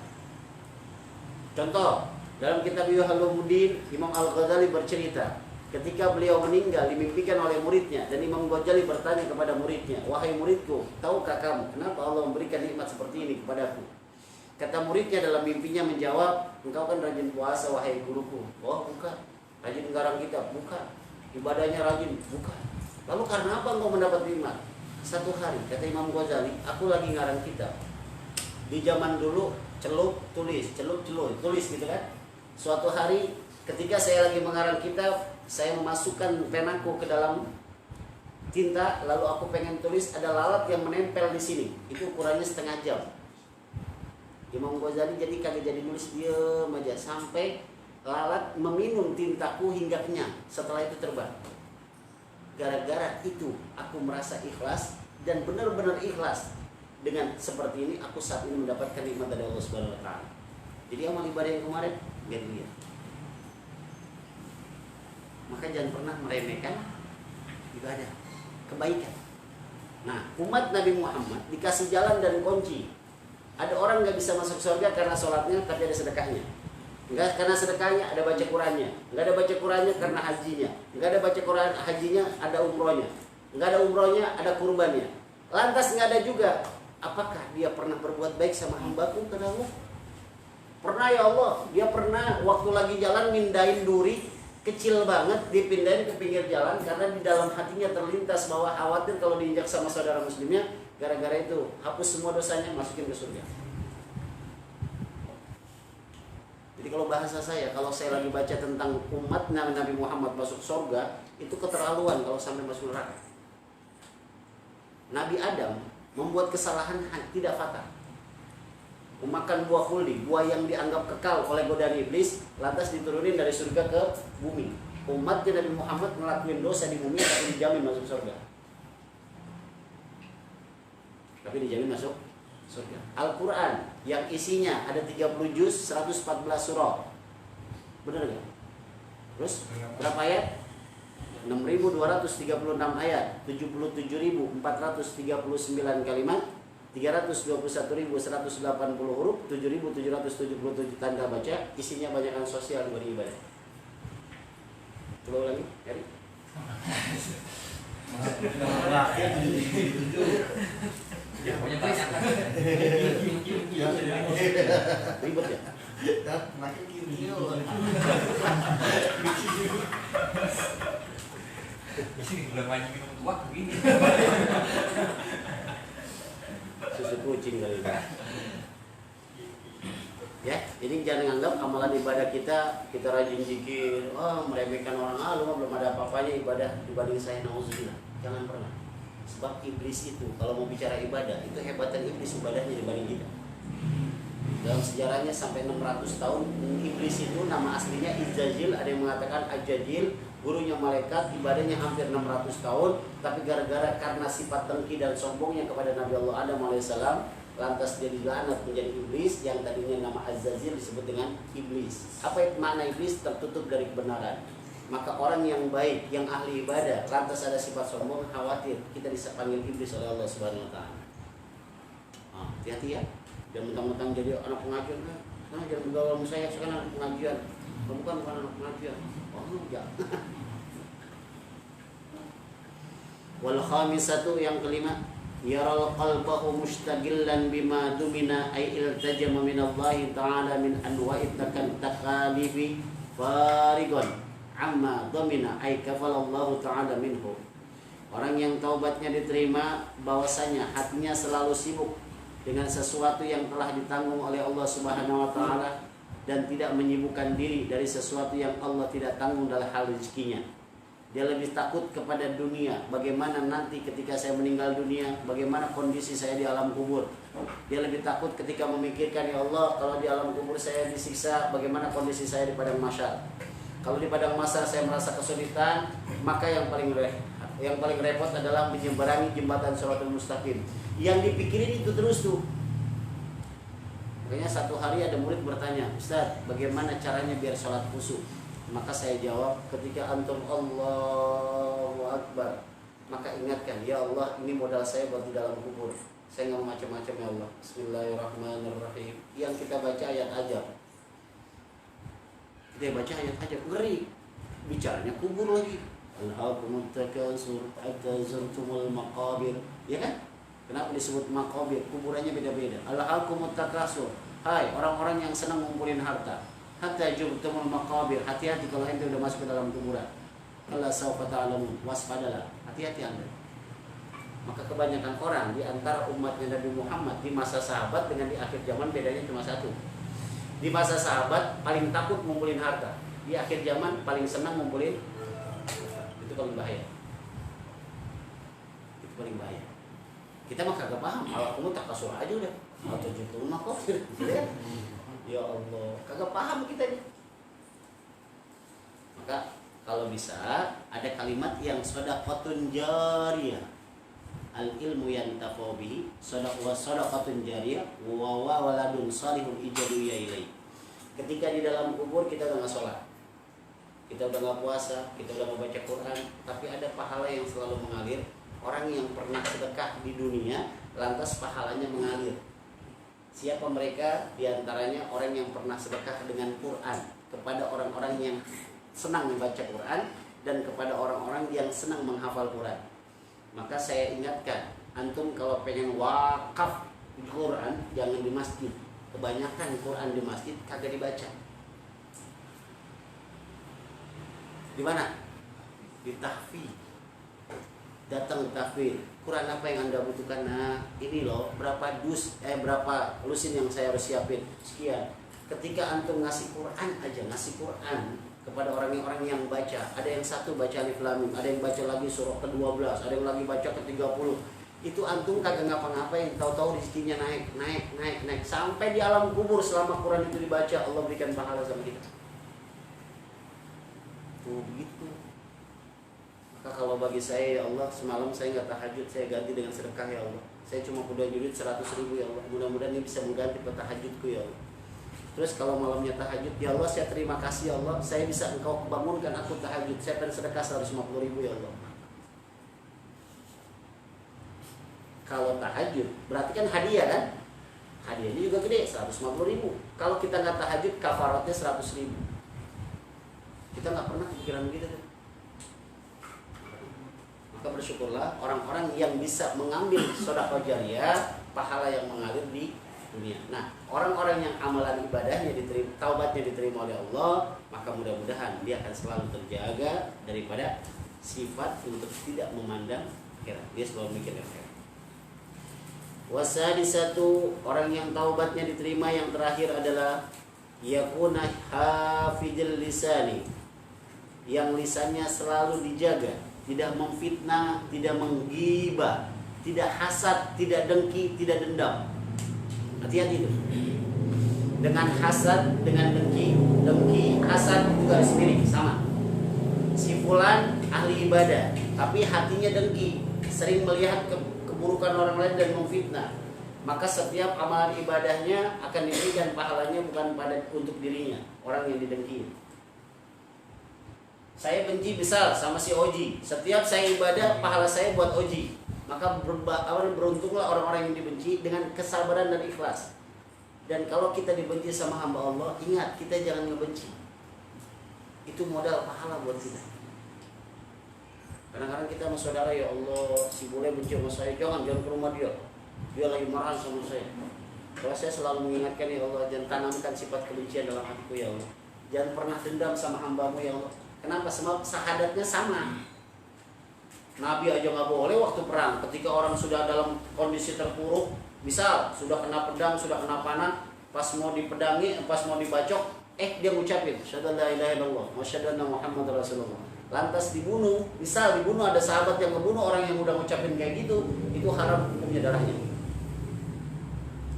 Contoh, dalam kitab Yuhalumuddin, Imam Al-Ghazali bercerita, Ketika beliau meninggal dimimpikan oleh muridnya, dan Imam Ghazali bertanya kepada muridnya, "Wahai muridku, tahukah kamu kenapa Allah memberikan nikmat seperti ini kepadaku?" Kata muridnya dalam mimpinya menjawab, "Engkau kan rajin puasa wahai guruku." "Oh bukan." "Rajin garang kitab?" "Bukan." "Ibadahnya rajin?" "Bukan." "Lalu karena apa engkau mendapat nikmat?" "Satu hari," kata Imam Ghazali, "aku lagi ngarang kitab." Di zaman dulu celup tulis, celup celup tulis gitu kan. Suatu hari ketika saya lagi mengarang kitab, saya memasukkan penaku ke dalam tinta, lalu aku pengen tulis, ada lalat yang menempel di sini. Itu ukurannya setengah jam. Imam Ghazali jadi kagak jadi nulis, diam aja sampai lalat meminum tintaku hingga kenyang. Setelah itu terbang. Gara-gara itu aku merasa ikhlas dan benar-benar ikhlas. Dengan seperti ini aku saat ini mendapatkan nikmat dari Allah Subhanahu wa taala. Jadi amal ibadah yang kemarin biar dilihat. Maka jangan pernah meremehkan ibadah, kebaikan. Nah, umat Nabi Muhammad dikasih jalan dan kunci. Ada orang nggak bisa masuk surga karena sholatnya, tapi ada sedekahnya. Enggak karena sedekahnya, ada baca Qurannya. Enggak ada baca Qurannya karena hajinya. Enggak ada baca Quran hajinya, ada umrohnya. Enggak ada umrohnya, ada kurbannya. Lantas nggak ada juga. Apakah dia pernah berbuat baik sama hambaku kata Allah? Pernah ya Allah. Dia pernah waktu lagi jalan mindahin duri kecil banget, dipindahin ke pinggir jalan karena di dalam hatinya terlintas bahwa khawatir kalau diinjak sama saudara muslimnya. Gara-gara itu hapus semua dosanya, masukin ke surga. Jadi kalau bahasa saya, kalau saya lagi baca tentang umat Nabi Muhammad masuk surga, itu keterlaluan kalau sampai masuk neraka. Nabi Adam membuat kesalahan tidak fatal, memakan buah khuldi, buah yang dianggap kekal oleh godaan iblis, lantas diturunin dari surga ke bumi. Umatnya Nabi Muhammad ngelakuin dosa di bumi tapi dijamin masuk surga. Tapi dijamin masuk surga. Al-Quran yang isinya ada 30 juz, 114 surah. Benar gak? Terus berapa ayat? 6.236 ayat, 77.439 kalimat, 321.180 huruf, 7.777 tanda baca. Isinya banyakkan sosial beribadah. Coba ulangi, Eri. Ya, pokoknya banyak kan. Ribet ya? Makin kiri. Ini belum lagi minum tua begini. Susu kucing kali ini. Ya, jadi jangan anggap amalan ibadah kita rajin zikir, meremehkan orang lu belum ada apa-apanya ibadah dibanding saya, nauzubillah. Jangan pernah. Sebab iblis itu kalau mau bicara ibadah, itu hebatan iblis ibadahnya dibanding kita. Dalam sejarahnya sampai 600 tahun iblis itu nama aslinya Izzajil, ada yang mengatakan Ajajil, gurunya malaikat, ibadahnya hampir 600 tahun, tapi gara-gara karena sifat dengki dan sombongnya kepada Nabi Allah Adam alaihissalam, lantas dia dilaknat menjadi iblis. Yang tadinya nama Azzazil disebut dengan iblis. Apa itu makna iblis? Tertutup dari kebenaran. Maka orang yang baik, yang ahli ibadah, lantas ada sifat sombong, khawatir kita dipanggil iblis oleh Allah Subhanahu wa taala. Hati-hati ya. Dan mentang-mentang jadi anak pengajian, jangan bergaul sama saya kan anak pengajian. Bukan anak pengajian. Oh enggak. Wal khamisatu, yang kelima, yaral qalbahu mustaqillan bima dumina ay iltajama min Allah ta'ala min anwa'it takalifi farigon amma domina ay kafalallahu ta'ala minhu. Orang yang taubatnya diterima, bahwasanya hatinya selalu sibuk dengan sesuatu yang telah ditanggung oleh Allah Subhanahu wa taala dan tidak menyibukkan diri dari sesuatu yang Allah tidak tanggung dalam hal rezekinya. Dia lebih takut kepada dunia, bagaimana nanti ketika saya meninggal dunia, bagaimana kondisi saya di alam kubur. Dia lebih takut ketika memikirkan, ya Allah, kalau di alam kubur saya disiksa, bagaimana kondisi saya di padang mahsyar. Kalau di padang mahsyar saya merasa kesulitan, maka yang paling repot adalah menyeberangi jembatan Shiratal Mustaqim. Yang dipikirin itu terus tuh. Makanya satu hari ada murid bertanya, Ustaz, bagaimana caranya biar sholat khusyuk? Maka saya jawab, ketika antum Allahu Akbar, maka ingatkan, ya Allah, ini modal saya buat di dalam kubur. Saya nggak mau macam-macam ya Allah. Bismillahirrahmanirrahim. Yang kita baca ayat aja. Dia baca ayat aja, ngeri. bicaranya kubur lagi. Alhaakumut takasur hatta zurtumul maqabir. Ya kan? Kenapa disebut maqabir? Kuburannya beda-beda. Alhaakumut takasur. Hai orang-orang yang senang ngumpulin harta. Hatta zurtumul maqabir. Hati-hati kalau ente udah masuk ke dalam kuburan. Allah sawfa ta'lamun. Waspadalah. Hati-hati Anda. Maka kebanyakan orang di antara umatnya Nabi Muhammad di masa sahabat dengan di akhir zaman bedanya cuma satu. Di masa sahabat paling takut ngumpulin harta. Di akhir zaman paling senang ngumpulin. Itu paling bahaya. Itu paling bahaya. Kita mah kagak paham. Kalau kamu tak kasur aja udah. Atau jutul mah kafir. Ya Allah, kagak paham kita nih. Maka kalau bisa ada kalimat yang shadaqatun jariyah. Al ilmu yantafa'u bihi shadaqatun jariyah wa waladun salihun ijadu ya ilai. Ketika di dalam kubur kita udah nggak sholat, kita udah nggak puasa, kita udah nggak baca Quran, tapi ada pahala yang selalu mengalir. Orang yang pernah sedekah di dunia, lantas pahalanya mengalir. Siapa mereka? Di antaranya orang yang pernah sedekah dengan Quran kepada orang-orang yang senang membaca Quran dan kepada orang-orang yang senang menghafal Quran. Maka saya ingatkan, antum kalau pengen wakaf di Quran jangan di masjid. Kebanyakan Quran di masjid kagak dibaca. Di mana? Di tahfiz. Datang tahfiz. Quran apa yang Anda butuhkan? Nah, ini loh, berapa lusin yang saya harus siapin? Sekian. Ketika antum ngasih Quran aja, ngasih Quran kepada orang-orang yang baca. Ada yang satu baca Alif Lam Mim, ada yang baca lagi surah ke-12, ada yang lagi baca ke-30. Itu antum kagak ngapa-ngapain, tahu-tahu rezekinya naik. Sampai di alam kubur selama Quran itu dibaca, Allah berikan pahala sama kita. Tuh begitu. Maka kalau bagi saya, ya Allah, semalam saya nggak tahajud, saya ganti dengan sedekah ya Allah. Saya cuma punya duit 100.000 ya Allah. Mudah-mudahan ini bisa mengganti tahajudku ya Allah. Terus kalau malamnya tahajud, ya Allah saya terima kasih ya Allah, saya bisa Engkau bangunkan aku tahajud. Saya pengen sedekah 150.000 ya Allah. Kalau tahajud, berarti kan hadiah kan? Hadiahnya juga gede, 150.000. Kalau kita nggak tahajud, kafaratnya 100.000. Kita nggak pernah kepikiran begitu tuh. Maka bersyukurlah orang-orang yang bisa mengambil sedekah jariyah, pahala yang mengalir di dunia. Nah, orang-orang yang amalan ibadahnya diterima, taubatnya diterima oleh Allah, maka mudah-mudahan dia akan selalu terjaga daripada sifat untuk tidak memandang akhirat. Dia selalu mikir akhirat. Wasadisatu, orang yang taubatnya diterima yang terakhir adalah yakuna hafidil lisani, yang lisannya selalu dijaga, tidak memfitnah, tidak menggibah, tidak hasad, tidak dengki, tidak dendam. Hati-hati itu. Dengan hasad, dengan dengki, hasad itu garis miring sama. Si fulan ahli ibadah, tapi hatinya dengki, sering melihat keburukan orang lain dan memfitnah. Maka setiap amalan ibadahnya akan diberikan pahalanya bukan untuk dirinya, orang yang didengki. Saya benci besar sama si Oji. Setiap saya ibadah, pahala saya buat Oji. Maka beruntunglah orang-orang yang dibenci dengan kesabaran dan ikhlas. Dan kalau kita dibenci sama hamba Allah, ingat kita jangan ngebenci. Itu modal pahala buat kita. Kadang-kadang kita sama saudara, ya Allah, si bule benci sama saya, jangan ke rumah dia. Dia lagi marah sama saya. Kalau saya selalu mengingatkan, ya Allah, jangan tanamkan sifat kebencian dalam hatiku ya Allah. Jangan pernah dendam sama hambamu ya Allah. Kenapa? Sebab sahadatnya sama. Nabi aja nggak boleh waktu perang. Ketika orang sudah dalam kondisi terpuruk, misal sudah kena pedang, sudah kena panah, pas mau dipedangi, pas mau dibacok, dia ngucapin syahadu la ilaha illallah wa syahadu anna Muhammadar Rasulullah. Lantas dibunuh, misal dibunuh, ada sahabat yang ngebunuh orang yang udah ngucapin kayak gitu, itu haram hukumnya darahnya.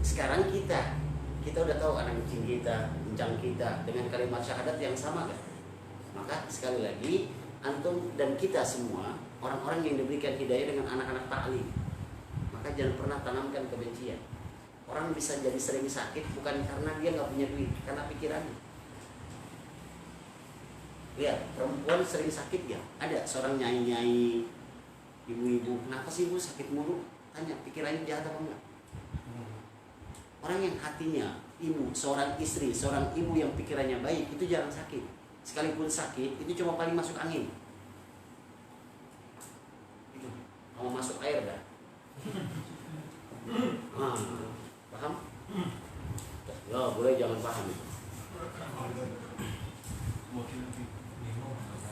Sekarang kita udah tahu anak kucing kita, kencang kita dengan kalimat syahadat yang sama kan? Maka sekali lagi antum dan kita semua orang-orang yang diberikan hidayah dengan anak-anak ta'lim, maka jangan pernah tanamkan kebencian. Orang bisa jadi sering sakit bukan karena dia nggak punya duit, karena pikirannya. Lihat, perempuan sering sakit ya. Ada seorang nyai-nyai, ibu-ibu, kenapa sih ibu sakit mulu? Tanya, pikirannya jahat apa enggak? Orang yang hatinya, ibu, seorang istri, seorang ibu yang pikirannya baik, itu jarang sakit. sekalipun sakit itu cuma paling masuk angin. Itu mau masuk air dah. Paham? Ya boleh jangan paham.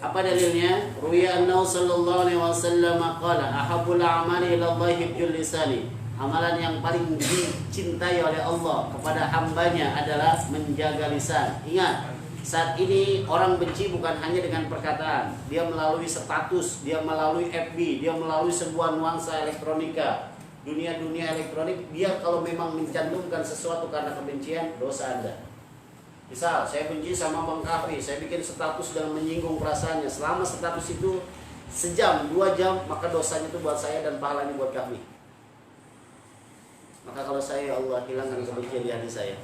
Apa dalilnya? Ruwiya annahu sallallahu alaihi wasallam qala ahabbul a'mali ila Allah hifdzul lisani. Amalan yang paling dicintai oleh Allah kepada hambanya adalah menjaga lisan. Ingat, saat ini orang benci bukan hanya dengan perkataan, dia melalui status, dia melalui FB, dia melalui sebuah nuansa elektronika, dunia elektronik. Dia kalau memang mencantumkan sesuatu karena kebencian, dosa Anda. Misal, saya benci sama Bang Kafri, saya bikin status dengan menyinggung perasaannya. Selama status itu sejam, 2 jam, maka dosanya itu buat saya dan pahalanya buat kami. Maka kalau saya, ya Allah, hilangkan kebencian di hati saya.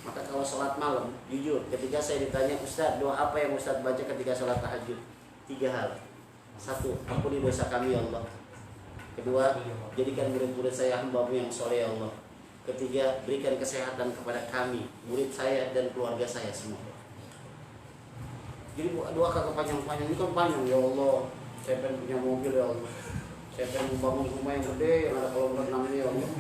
Maka kalau sholat malam, jujur, ketika saya ditanya, Ustaz, doa apa yang Ustaz baca ketika sholat tahajud? 3 hal. 1, ampuni dosa kami, ya Allah. 2, jadikan murid-murid saya hamba-Mu yang soleh, ya Allah. 3, berikan kesehatan kepada kami, murid saya dan keluarga saya semua. Jadi doa kagak panjang-panjang, ini kan panjang, ya Allah. Saya pengen punya mobil, ya Allah. Saya pengen membangun rumah yang gede, yang ada kolam renang ini, ya Allah.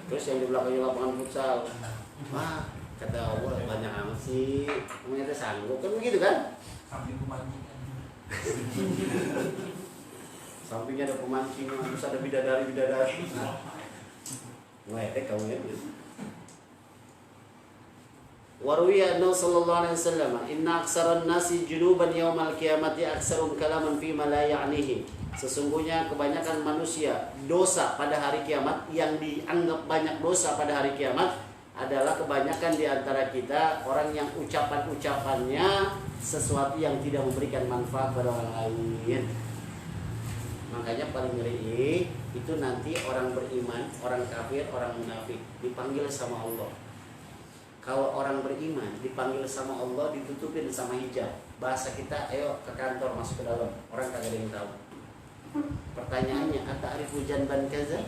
Terus yang di belakangnya lapangan futsal. Wah, kata Allah banyak amat sih. Kamu sanggup kan begitu kan? Samping pemancingan. Sampingnya ada pemancingan, terus ada bidadari. Ngedek kamu ya. Waruwiya annahu sallallahu alaihi wasallam inna aksaran nasi junuban yaumal qiyamati aksarum kalaman fi ma la ya'nihi. Sesungguhnya kebanyakan manusia dosa pada hari kiamat, yang dianggap banyak dosa pada hari kiamat adalah kebanyakan di antara kita orang yang ucapan-ucapannya sesuatu yang tidak memberikan manfaat pada orang lain. Makanya paling ngeri itu nanti orang beriman, orang kafir, orang munafik dipanggil sama Allah. Kalau orang beriman dipanggil sama Allah, ditutupin sama hijab. Bahasa kita, ayo ke kantor, masuk ke dalam. Orang kagak ada yang tahu. Pertanyaannya, ata'rifu janban kaza?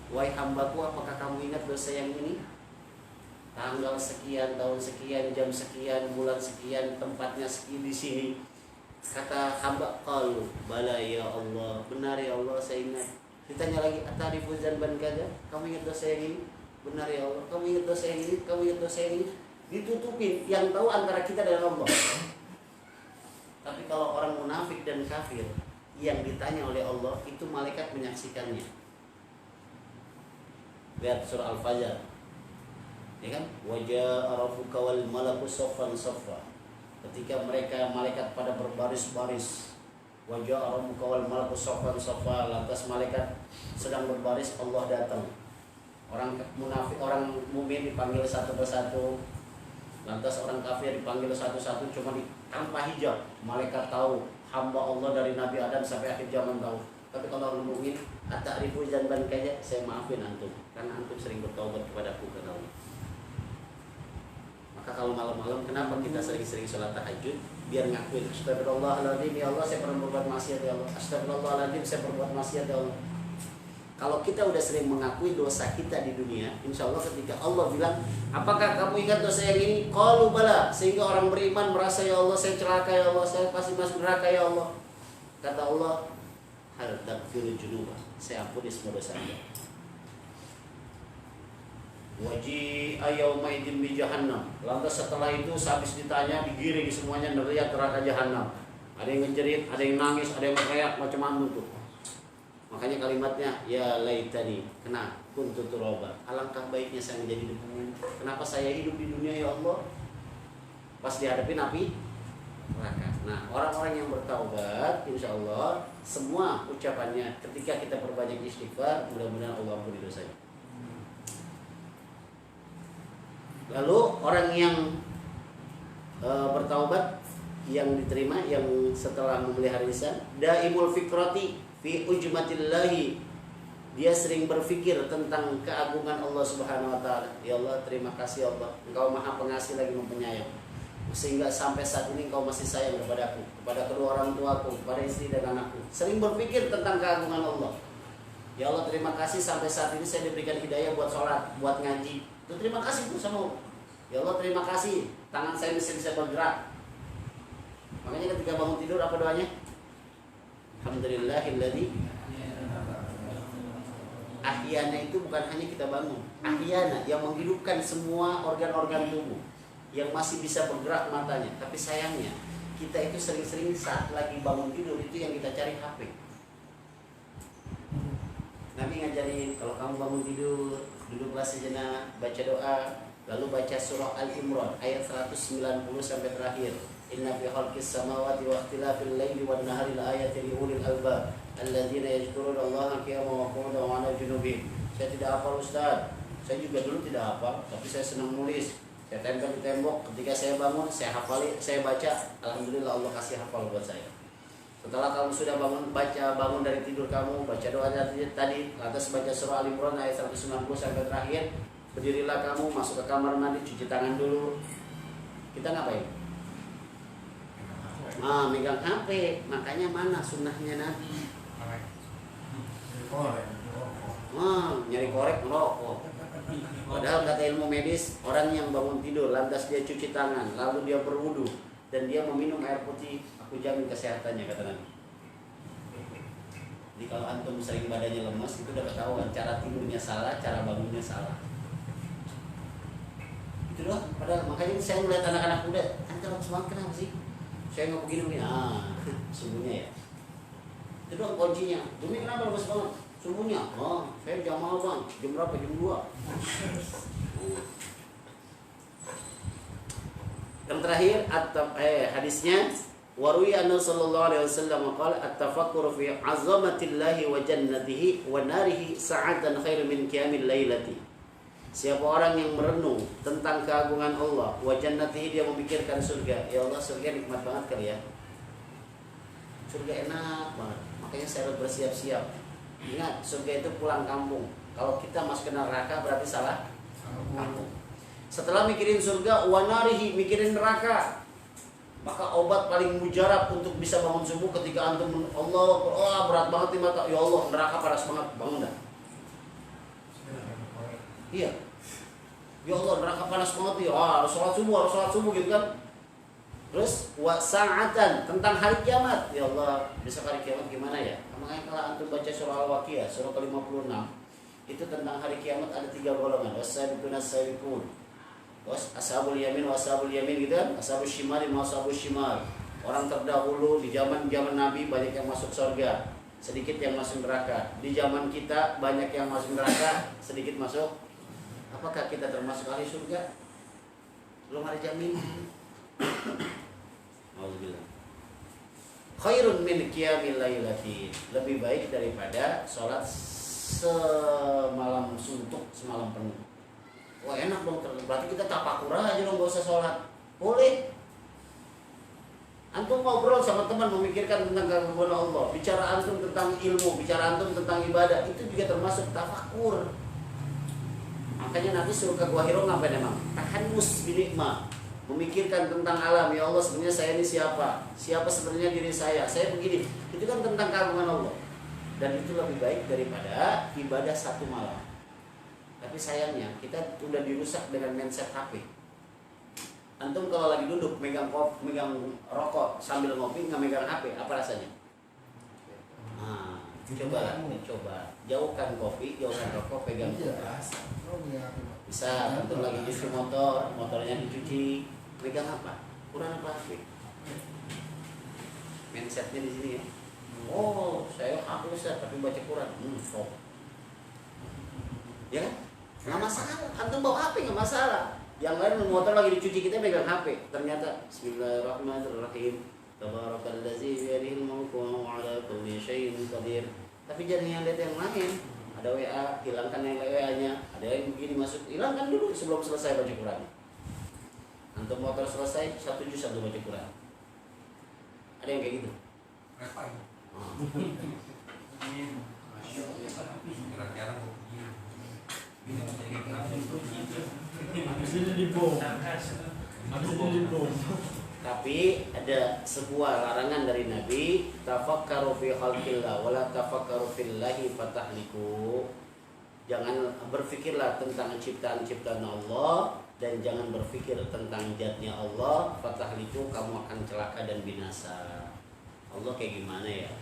Wahai hambaku, apakah kamu ingat dosa yang ini? Tanggal sekian, tahun sekian, jam sekian, bulan sekian, tempatnya sekian di sini. Kata hamba, qalu bala ya Allah. Benar ya Allah, saya ingat. Ditanya lagi, ata'rifu janban kaza? Kamu ingat dosa yang ini? Benar ya Allah, kamu ingat dosa yang ini, kamu ingat dosa yang ini. Ditutupin, yang tahu antara kita dan Allah. Tapi kalau orang munafik dan kafir, yang ditanya oleh Allah, itu malaikat menyaksikannya. Lihat surah Al-Fajr, ya kan? Wajah arafuka wal malaku soffan soffa. Ketika mereka malaikat pada berbaris-baris, wajah arafuka wal malaku soffan soffa. Lantas malaikat sedang berbaris, Allah datang. Orang munafik, orang mukmin dipanggil satu persatu. Lantas orang kafir dipanggil satu-satu, cuma tanpa hijab. Malaikat tahu, hamba Allah dari Nabi Adam sampai akhir zaman tahu. Tapi kalau orang mukmin, ata'rifu janban kaza, saya maafin antum karena antum sering bertaubat kepadaku, kata Allah. Maka kalau malam-malam, kenapa kita sering-sering sholat tahajud? Biar ngakuin, astagfirullahaladzim, ya Allah saya pernah berbuat maksiat, ya Allah. Astagfirullahaladzim, saya berbuat maksiat, ya Allah. Kalau kita udah sering mengakui dosa kita di dunia, insya Allah ketika Allah bilang, apakah kamu ingat dosa yang ini? Qalu bala. Sehingga orang beriman merasa, ya Allah saya celaka, ya Allah saya pasti masuk neraka, ya Allah. Kata Allah, hal taghfiru junuba, saya ampuni semua dosa Anda. Waji'a yauma idzin bi jahannam. Lantas setelah itu habis ditanya, digiring semuanya neraka jahanam. Ada yang ngejerit, ada yang nangis, ada yang teriak macam-macam tuh. Makanya kalimatnya, ya laitani kena kuntu turaba. Alangkah baiknya saya menjadi debu. Kenapa saya hidup di dunia, ya Allah? Pas dihadapin api neraka. Nah, orang-orang yang bertaubat, insya Allah semua ucapannya ketika kita perbanyak istighfar, mudah-mudahan Allah ampuni dosanya. Lalu orang yang bertaubat yang diterima, yang setelah memelihara lisan, daimul fikrati fi ujmatillahi, dia sering berpikir tentang keagungan Allah Subhanahu wa taala. Ya Allah, terima kasih Allah, Engkau Maha Pengasih lagi Penyayang. Sehingga sampai saat ini Engkau masih sayang kepadaku, kepada kedua orang tuaku, kepada istri dan anakku. Sering berpikir tentang keagungan Allah. Ya Allah, terima kasih sampai saat ini saya diberikan hidayah buat sholat, buat ngaji. Itu terima kasih itu sama Allah. Ya Allah, terima kasih tangan saya bisa bergerak. Makanya ketika bangun tidur apa doanya? Alhamdulillahilladzi ahyana. Itu bukan hanya kita bangun. Ahyana yang menghidupkan semua organ-organ tubuh yang masih bisa bergerak matanya. Tapi sayangnya kita itu sering-sering saat lagi bangun tidur itu yang kita cari HP. Nabi ngajarin kalau kamu bangun tidur, duduklah sejenak, baca doa, lalu baca surah Al-Imran ayat 190 sampai terakhir. Inna fi khalqis samawati wa ikhtilafil laili wan nahari laayatin liulil albab alladzina yadhkuruna Allaha qiyaman wa qu'udan wa 'ala junubihim. Saya tidak hafal Ustaz. Saya juga dulu tidak hafal, tapi saya senang nulis. Saya tempel di tembok, ketika saya bangun, saya hafali, saya baca. Alhamdulillah Allah kasih hafal buat saya. Setelah kamu sudah bangun dari tidur kamu, baca doa tadi, lantas baca surah Al-Imran ayat 190 sampai terakhir. Berdirilah kamu, masuk ke kamar mandi, cuci tangan dulu. Kita ngapain? Megang HP. Makanya mana sunnahnya Nabi? Nyari korek, ngerokok. Padahal kata ilmu medis, orang yang bangun tidur lantas dia cuci tangan, lalu dia berwudu dan dia meminum air putih, aku jamin kesehatannya, kata Nabi. Jadi kalau antum sering badannya lemas, itu udah ketahuan cara tidurnya salah, cara bangunnya salah. Itu doang. Padahal makanya saya melihat anak-anak muda, antum semangat kenapa sih? Saya nggak begini. Sungguhnya ya. Itu doang kuncinya. Demi kenapa lemas banget? Sungguhnya, saya jam malam bang, jam berapa? Jam 2. Yang terakhir, hadisnya, waruwi anna sallallahu alaihi wasallam qala at-tafakkur fi 'azamatillahi wa jannatihi wa narihi sa'atan khairu min qiyamil lailati. Siapa orang yang merenung tentang keagungan Allah, wa jannatihi, dia memikirkan surga. Ya Allah, surga nikmat banget kali ya. Surga enak banget. Makanya saya harus bersiap-siap. Ingat, surga itu pulang kampung. Kalau kita masuk ke neraka berarti salah kampung. Setelah mikirin surga, wanarihi, mikirin neraka. Maka obat paling mujarab untuk bisa bangun subuh ketika antum Allah, berat banget nih mata. Ya Allah, neraka panas banget, bangun dah. Iya. Ya Allah, neraka panas banget ya. Harus sholat subuh gitu kan. Terus sa'atan, tentang hari kiamat. Ya Allah, besok hari kiamat gimana ya? Makanya kalau antum baca surah Al-Waqiah, surah ke-56, itu tentang hari kiamat ada 3 golongan. Was-sabiqun as-sabiqun. Ashabul yamin wa ashabul yamin gitu kan? Ashabul shimal wa ashabul shimal. Orang terdahulu di zaman Nabi banyak yang masuk surga, sedikit yang masuk neraka. Di zaman kita banyak yang masuk neraka, sedikit masuk. Apakah kita termasuk ahli surga? Belum ada jaminan. Alhamdulillah. Khairun min qiyamil lailati, lebih baik daripada sholat semalam suntuk, semalam penuh. Wah enak dong, berarti kita tapakur aja dong, gak usah sholat. Boleh. Antum ngobrol sama teman memikirkan tentang keagungan Allah, bicara antum tentang ilmu, bicara antum tentang ibadah, itu juga termasuk tafakur. Makanya Nabi suruh ke Gua Hiro ngapain emang? Tahanus binikmah. Memikirkan tentang alam. Ya Allah, sebenarnya saya ini siapa? Siapa sebenarnya diri saya? Saya begini. Itu kan tentang keagungan Allah. Dan itu lebih baik daripada ibadah 1 malam. Tapi sayangnya kita udah dirusak dengan mindset HP. Antum kalau lagi duduk megang rokok sambil ngopi nggak megang HP, apa rasanya? Coba jauhkan kopi, jauhkan rokok, pegang kopi. Bisa, antum lagi cuci motornya dicuci, pegang apa? Quran apa HP? Mindsetnya di sini ya. Oh, saya hafal Ustaz, tapi baca Quran. Sok. Ya kan? Nggak masalah. Antum bawa HP nggak masalah. Yang lain motor lagi dicuci, kita pegang HP. Ternyata Bismillahirrahmanirrahim. Tabarakalladzi biyadihil mulku wa huwa 'ala kulli syai'in qadir. Tapi jangan yang lihat yang lain. Ada WA, hilangkan yang WA-nya. Ada yang begini masuk, hilangkan dulu sebelum selesai baca Quran. Antum motor selesai, 1 juz antum baca Quran. Ada yang kayak gitu? Habis ini dibom. Tapi ada sebuah larangan dari Nabi, tafakkaru fi khalqillah wala tafakkaru fillahi fatahliku. Jangan berfikirlah tentang ciptaan-ciptaan Allah dan jangan berpikir tentang zatnya Allah, fatahliku, kamu akan celaka dan binasa. Allah kayak gimana ya?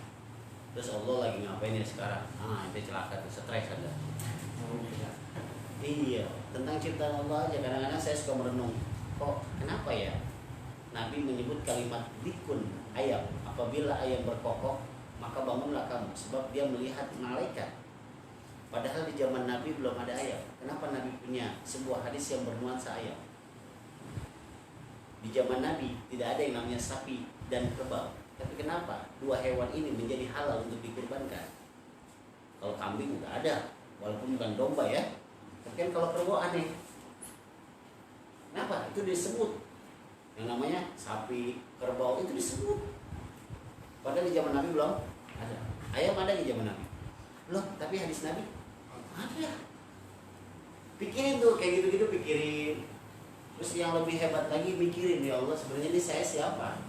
Terus Allah lagi ngapain ya sekarang? Itu celaka tuh, stres Anda. Iya, tentang ciptaan Allah aja kadang-kadang saya suka merenung. Kok kenapa ya? Nabi menyebut kalimat dikun ayam. Apabila ayam berkokok, maka bangunlah kamu, sebab dia melihat malaikat. Padahal di zaman Nabi belum ada ayam. Kenapa Nabi punya sebuah hadis yang bernuansa ayam? Di zaman Nabi tidak ada yang namanya sapi dan kerbau. Tapi kenapa dua hewan ini menjadi halal untuk dikurbankan? Kalau kambing nggak ada, walaupun bukan domba ya. Tapi kan kalau kerbau aneh. Kenapa? Itu disebut. Yang namanya sapi, kerbau itu disebut. Padahal di zaman Nabi belum ada. Ayam ada di zaman Nabi. Loh, tapi hadis Nabi ada. Pikirin tuh kayak gitu-gitu, pikirin. Terus yang lebih hebat lagi mikirin, ya Allah sebenarnya ini saya siapa?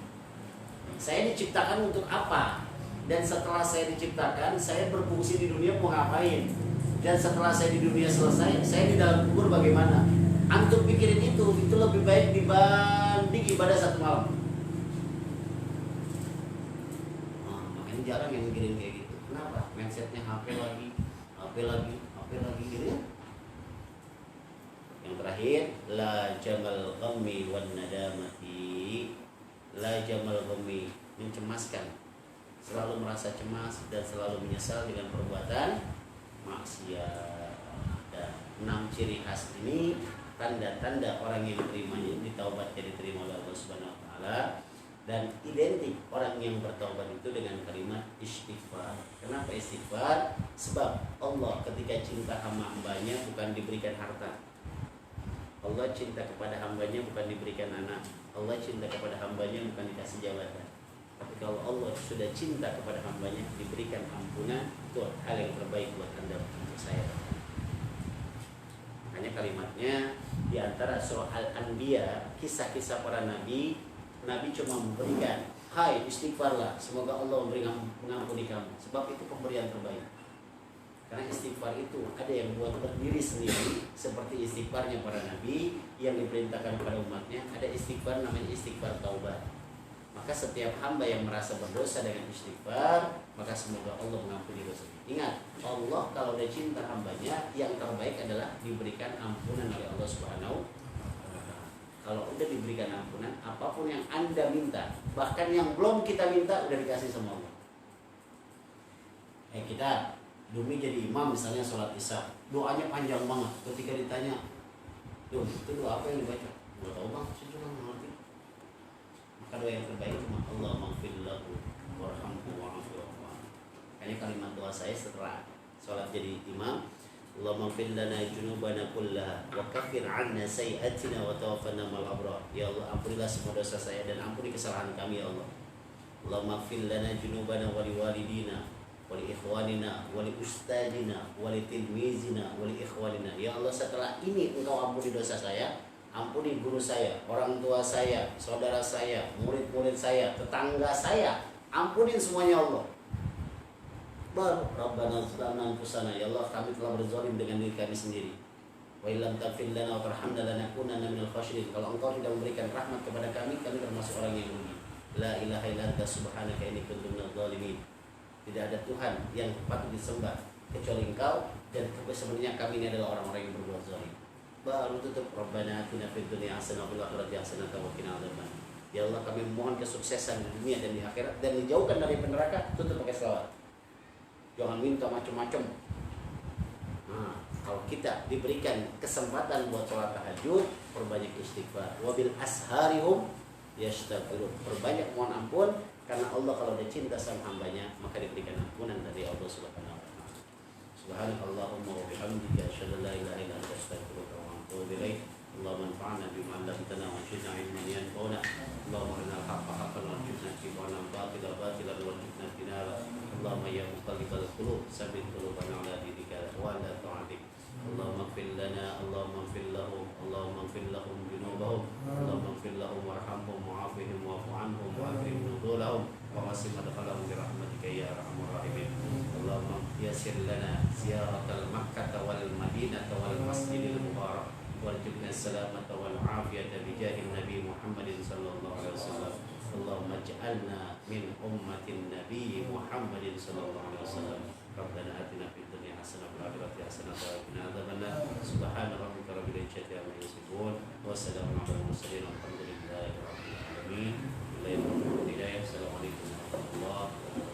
Saya diciptakan untuk apa? Dan setelah saya diciptakan, saya berfungsi di dunia mau ngapain? Dan setelah saya di dunia selesai, saya di dalam kubur bagaimana? Antum pikirin itu lebih baik dibanding ibadah satu malam. Makanya jarang yang mikirin kayak gitu. Kenapa? Mindsetnya HP lagi gitu ya. Yang terakhir, la jamal ghammi wan nadamati. La jamal ghammi, mencemaskan. Selalu merasa cemas dan selalu menyesal dengan perbuatan maksiat. Dan 6 ciri khas ini tanda-tanda orang yang terimanya ditaubat jadi diterima oleh Allah Subhanahu wa taala, dan identik orang yang bertaubat itu dengan kalimat istighfar. Kenapa istighfar? Sebab Allah ketika cinta sama hambanya bukan diberikan harta. Allah cinta kepada hambanya bukan diberikan anak. Allah cinta kepada hambanya bukan dikasih jabatan. Tapi kalau Allah sudah cinta kepada hambanya, diberikan ampunan, itu hal yang terbaik buat Anda, untuk saya. Makanya kalimatnya di antara surah Al-Anbiya, kisah-kisah para nabi, Nabi cuma memberikan, hai istighfarlah, semoga Allah mengampuni kamu. Sebab itu pemberian terbaik. Karena istighfar itu ada yang buat berdiri sendiri, seperti istighfarnya para nabi yang diperintahkan kepada umatnya. Ada istighfar namanya istighfar taubat. Maka setiap hamba yang merasa berdosa dengan istighfar, maka semoga Allah mengampuni dosa. Ingat, Allah kalau udah cinta hambanya, yang terbaik adalah diberikan ampunan oleh Allah Subhanahu wa taala. Kalau udah diberikan ampunan, apapun yang Anda minta, bahkan yang belum kita minta udah dikasih sama Allah. Kita demi jadi imam misalnya sholat isya, doanya panjang banget. Ketika ditanya, itu doa apa yang dibaca? Gak tahu bang, saya cuma ngerti. Maka doa yang terbaik cuma Allah maghfir lahu warhamhu wa'afu wa'fu. Kayaknya kalimat doa saya setelah sholat jadi imam, Allah maghfir lana junubana kullaha wa kaffir 'anna sayyi'atina wa tawaffana ma'al abrar. Ya Allah, ampunilah semua dosa saya dan ampuni kesalahan kami ya Allah. Allah maghfir lana junubana wa liwalidina wa li ikhwanina wa li ustadina wa li tilmizina wa li ikhwanina. Ya Allah, setelah ini Engkau ampuni dosa saya, ampuni guru saya, orang tua saya, saudara saya, murid-murid saya, tetangga saya, ampunin semuanya Allah. Baru Rabbana zalamna anfusana, ya Allah kami telah berzalim dengan diri kami sendiri. Wa illam taghfir lana wa tarhamna lanakunanna minal khasirin. Kalau Engkau tidak memberikan rahmat kepada kami termasuk orang yang rugi. La ilaha illa anta subhanaka inni kuntu minadh dhalimin. Tidak ada Tuhan yang patut disembah kecuali Engkau, dan sebenarnya kami ini adalah orang-orang yang berbuat zalim. Baru tutup Rabbana atina fid dunya hasanah wa fil akhirati hasanah wa qina adzabannar. Ya Allah, kami memohon kesuksesan di dunia dan di akhirat, dan dijauhkan dari neraka. Tutup pakai selawat. Jangan minta macam-macam. Nah, kalau kita diberikan kesempatan buat sholat tahajud, perbanyak istighfar. Wabil asharihum yastaghfirun. Perbanyak mohon ampun, karena Allah kalau dia cinta sama hambanya, maka diberikan ampunan dari Allah Subhanahu wa taala. Subhanakallahumma wa bihamdika asyhadu an la ilaha illa anta astaghfiruka wa atubu ilaik. Allahumma anfa'na bima 'allamtana wa zidna 'ilman yanfa'una. Allahumma arinal haqqa haqqan warzuqna ittiba'ahu wal batila batilan warzuqna ijtinaba. Allahumma ya muqallibal qulub, tsabbit qulubana 'ala dinika wa 'ala ta'atik. اللهم اغفر لنا اللهم اغفر لهم اللهم اغفر لهم ذنوبهم اللهم اغفر لهم وارحمهم وعافهم واعف عنهم واكرم نزولهم ووسع مدخلهم برحمتك يا ارحم الراحمين اللهم يسر لنا زيارة مكة والمدينة والمسجد المبارك وارزقنا السلامة والعافية بجاه النبي محمد صلى الله عليه وسلم اللهم اجعلنا من أمة النبي محمد صلى الله عليه وسلم ربنا آتنا في الدنيا حسنة وفي الآخرة حسنة وقنا عذاب النار سبحان ربك رب العزة عما يصفون وسلام على المرسلين والحمد لله رب العالمين. Assalamualaikum warahmatullahi wabarakatuh.